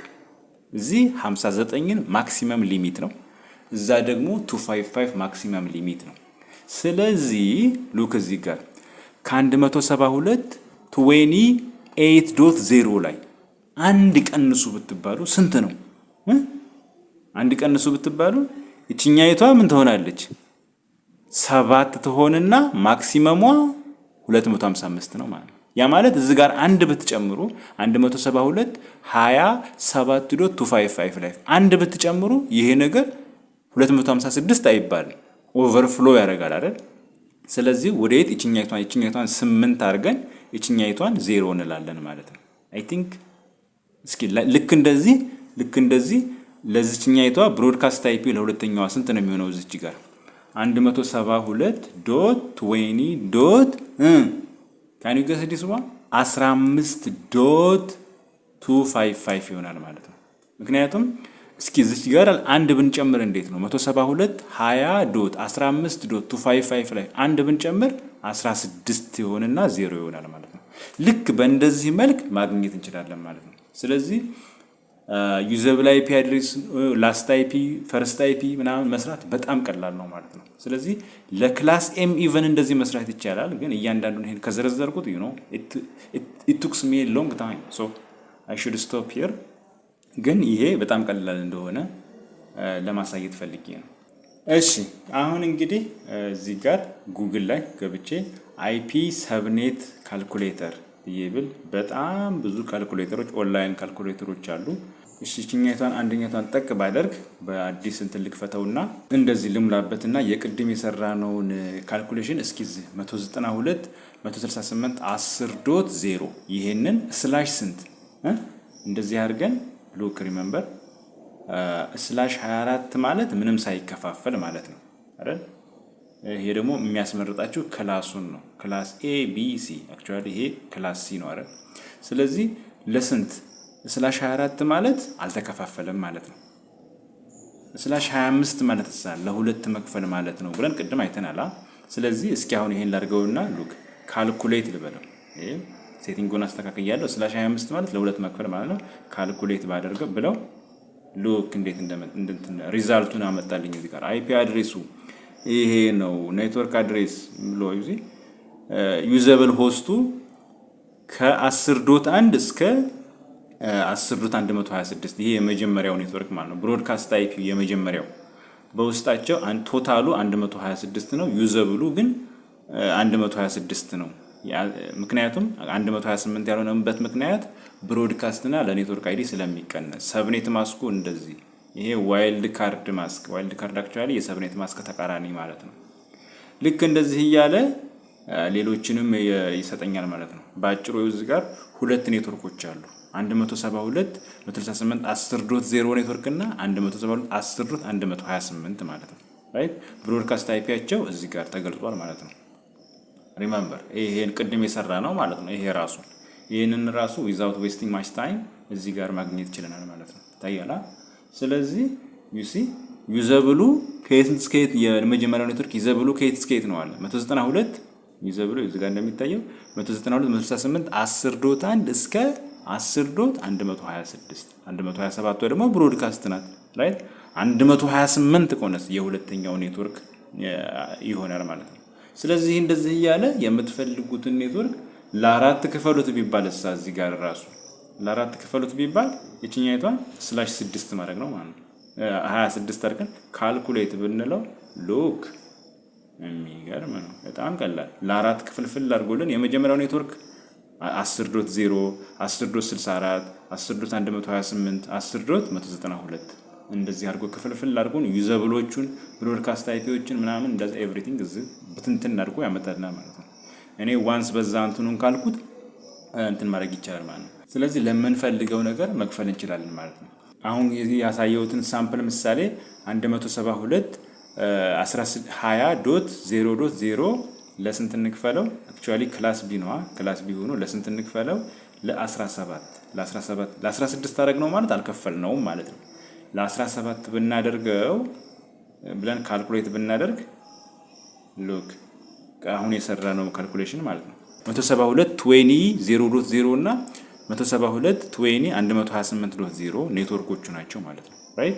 እዚህ 59ን ማክሲመም ሊሚት ነው፣ እዛ ደግሞ 255 ማክሲመም ሊሚት ነው። ስለዚህ ሉክ እዚህ ጋር ከ172 28.0 ላይ አንድ ቀንሱ ብትባሉ ስንት ነው? አንድ ቀንሱ ብትባሉ እቺኛይቷ ምን ትሆናለች? 7 ትሆንና ማክሲመሟ 255 ነው ማለት ነው። ያ ማለት እዚህ ጋር አንድ ብትጨምሩ 172 27.255 ላይ አንድ ብትጨምሩ ይሄ ነገር 256 አይባልም፣ ኦቨርፍሎ ያደርጋል አይደል? ስለዚህ ወዴት እቺኛይቷን 8 አድርገን እቺኛይቷን 0 እንላለን ማለት ነው። አይ ቲንክ እስኪ ልክ እንደዚህ ለዚህኛይቷ ብሮድካስት አይፒ ለሁለተኛዋ ስንት ነው የሚሆነው? እዚች ጋር 172.20. ካን ዩ ገስ ዲስ ዋን 15.255 ይሆናል ማለት ነው። ምክንያቱም እስኪ እዚች ጋር አንድ ብንጨምር እንዴት ነው? 172 20.15.255 ላይ አንድ ብንጨምር 16 ይሆንና 0 ይሆናል ማለት ነው። ልክ በእንደዚህ መልክ ማግኘት እንችላለን ማለት ነው። ስለዚህ ዩዘብል አይፒ አድሬስ፣ ላስት አይፒ፣ ፈርስት አይፒ ምናምን መስራት በጣም ቀላል ነው ማለት ነው። ስለዚህ ለክላስ ኤም ኢቨን እንደዚህ መስራት ይቻላል። ግን እያንዳንዱን ይሄን ከዘረዘርኩት it took me a long time so I should stop here። ግን ይሄ በጣም ቀላል እንደሆነ ለማሳየት ፈልጌ ነው። እሺ አሁን እንግዲህ እዚህ ጋር ጉግል ላይ ገብቼ አይፒ ሰብኔት ካልኩሌተር ይብል በጣም ብዙ ካልኩሌተሮች ኦንላይን ካልኩሌተሮች አሉ። እሺ እቺኛይቷን አንደኛቷን ጠቅ ባደርግ በአዲስ እንትን ልክፈተውና እንደዚህ ልሙላበትና የቅድም የሰራነውን ካልኩሌሽን እስኪ 192 168 10.0 ይሄንን ስላሽ ስንት እንደዚህ አድርገን ሉክ ሪሜምበር ስላሽ 24 ማለት ምንም ሳይከፋፈል ማለት ነው አይደል? ይሄ ደግሞ የሚያስመርጣችሁ ክላሱን ነው። ክላስ ኤ ቢ ሲ አክቹአሊ ይሄ ክላስ ሲ ነው አይደል? ስለዚህ ለስንት ስላሽ 24 ማለት አልተከፋፈለም ማለት ነው። ስላሽ 25 ማለት ለሁለት መክፈል ማለት ነው ብለን ቅድም አይተናል። ስለዚህ እስኪ አሁን ይሄን ላድርገውና ሉክ ካልኩሌት ልበለው። ይሄ ሴቲንጉን አስተካክያለሁ። ስላሽ 25 ማለት ለሁለት መክፈል ማለት ነው። ካልኩሌት ባደርገው ብለው ሉክ እንዴት እንደምን ሪዛልቱን አመጣልኝ። እዚህ ጋር አይፒ አድሬሱ ይሄ ነው። ኔትወርክ አድሬስ ብሎ ዩዘብል ሆስቱ ከ10.1 እስከ 10.126 ይሄ የመጀመሪያው ኔትወርክ ማለት ነው። ብሮድካስት አይፒ የመጀመሪያው በውስጣቸው ቶታሉ 126 ነው። ዩዘብሉ ግን 126 ነው። ምክንያቱም 128 ያልሆነበት ምክንያት ብሮድካስትና ለኔትወርክ አይዲ ስለሚቀነስ ሰብኔት ማስኩ እንደዚህ ይሄ ዋይልድ ካርድ ማስክ አክቹአሊ የሰብኔት ማስክ ተቃራኒ ማለት ነው። ልክ እንደዚህ እያለ ሌሎችንም ይሰጠኛል ማለት ነው። በአጭሩ እዚህ ጋር ሁለት ኔትወርኮች አሉ 172.168.10.0 ኔትወርክ እና 172.10.128 ማለት ነው። ራይት ብሮድካስት አይፒያቸው እዚህ ጋር ተገልጿል ማለት ነው። ሪሜምበር ይሄን ቅድም የሰራ ነው ማለት ነው። ይሄ ራሱ ይሄንን ራሱ ዊዛውት ዌስቲንግ ማች ታይም እዚህ ጋር ማግኘት ይችላል ማለት ነው። ታያላ። ስለዚህ ዩሲ ዩዘብሉ ከየት እስከ የት የመጀመሪያው ኔትወርክ ዩዘብሉ ከየት እስከ የት ነው አለ 192 ዩዘብሉ እዚህ ጋር እንደሚታየው 192.168.10.1 እስከ 10.126 127 ወይ ደግሞ ብሮድካስት ናት ራይት 128 ቆነስ የሁለተኛው ኔትወርክ ይሆናል ማለት ነው። ስለዚህ እንደዚህ እያለ የምትፈልጉትን ኔትወርክ ለአራት ክፈሉት ቢባል እዚህ ጋር ራሱ ለአራት ክፈሉት ቢባል የትኛይቷን /6 ማድረግ ነው ማለት ነው። 26 አድርገን ካልኩሌት ብንለው ሉክ የሚገርም ነው። በጣም ቀላል ለአራት ክፍልፍል አድርጎልን የመጀመሪያው ኔትወርክ 10.0 10.64 10.128 10.192 እንደዚህ አድርጎ ክፍልፍል አድርጎን ዩዘብሎቹን ብሮድካስት አይፒዎችን ምናምን እንደዛ ኤቭሪቲንግ እዚህ ብትንትን አድርጎ ያመጣልናል ማለት ነው። እኔ ዋንስ በዛ እንትኑን ካልኩት እንትን ማድረግ ይቻላል ማለት ነው። ስለዚህ ለምንፈልገው ነገር መክፈል እንችላለን ማለት ነው። አሁን ያሳየሁትን ሳምፕል ምሳሌ 172.20.0.0 ለስንት እንክፈለው? አክቹአሊ ክላስ ቢ ነው። ክላስ ቢ ሆኖ ለስንት እንክፈለው? ለ16 አደረግ ነው ማለት አልከፈልነውም ማለት ነው። ለ17 ብናደርገው ብለን ካልኩሌት ብናደርግ ሉክ አሁን የሰራነው ካልኩሌሽን ማለት ነው 172.20.0.0 እና 172.20.128.0 ኔትወርኮቹ ናቸው ማለት ነው ራይት።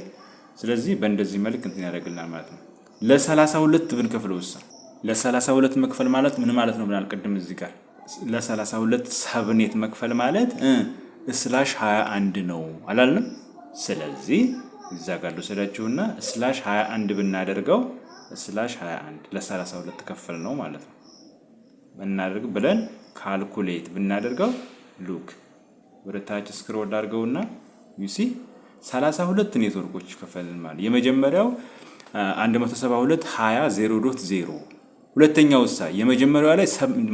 ስለዚህ በእንደዚህ መልክ እንትን ያደርግልናል ማለት ነው። ለ32 ብንከፍለው ለ32 መክፈል ማለት ምን ማለት ነው ብናል ቅድም እዚህ ጋር ለ32 ሰብኔት መክፈል ማለት /21 ነው አላልንም? ስለዚህ እዛ ጋር ልወስዳችሁና /21 ብናደርገው /21 ለ32 ከፈል ነው ማለት ነው ብናደርግ ብለን ካልኩሌት ብናደርገው ሉክ ወደ ታች ስክሮል አድርገውና ዩሲ 32 ኔትወርኮች ከፈልን ማለት የመጀመሪያው 172.20.0.0 ሁለተኛው የመጀመሪያው ላይ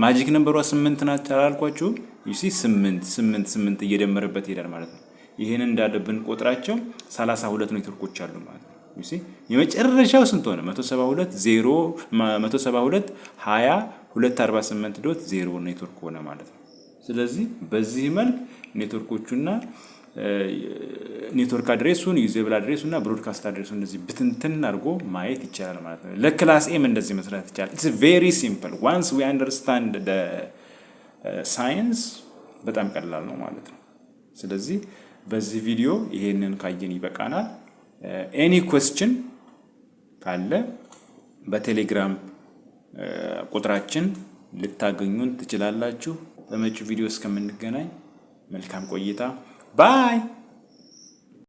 ማጂክ ነምበሯ 8 ናት አላልኳችሁ? ዩሲ 8 እየደመረበት ይሄዳል ማለት ነው። ይሄን እንዳለብን ቆጥራቸው 32 ኔትወርኮች አሉ ማለት ነው። ዩሲ የመጨረሻው ስንት ሆነ? 172.20.248.0 ኔትወርክ ሆነ ማለት ነው። ስለዚህ በዚህ መልክ ኔትወርኮቹና ኔትወርክ አድሬሱን ዩዘብል አድሬሱና ብሮድካስት አድሬሱን እንደዚህ ብትንትን አድርጎ ማየት ይቻላል ማለት ነው። ለክላስ ኤም እንደዚህ መስራት ይቻላል። ኢትስ ቬሪ ሲምፕል ዋንስ ዊ አንደርስታንድ ዘ ሳይንስ በጣም ቀላል ነው ማለት ነው። ስለዚህ በዚህ ቪዲዮ ይሄንን ካየን ይበቃናል። ኤኒ ኩዌስችን ካለ በቴሌግራም ቁጥራችን ልታገኙን ትችላላችሁ። በመጪው ቪዲዮ እስከምንገናኝ መልካም ቆይታ ባይ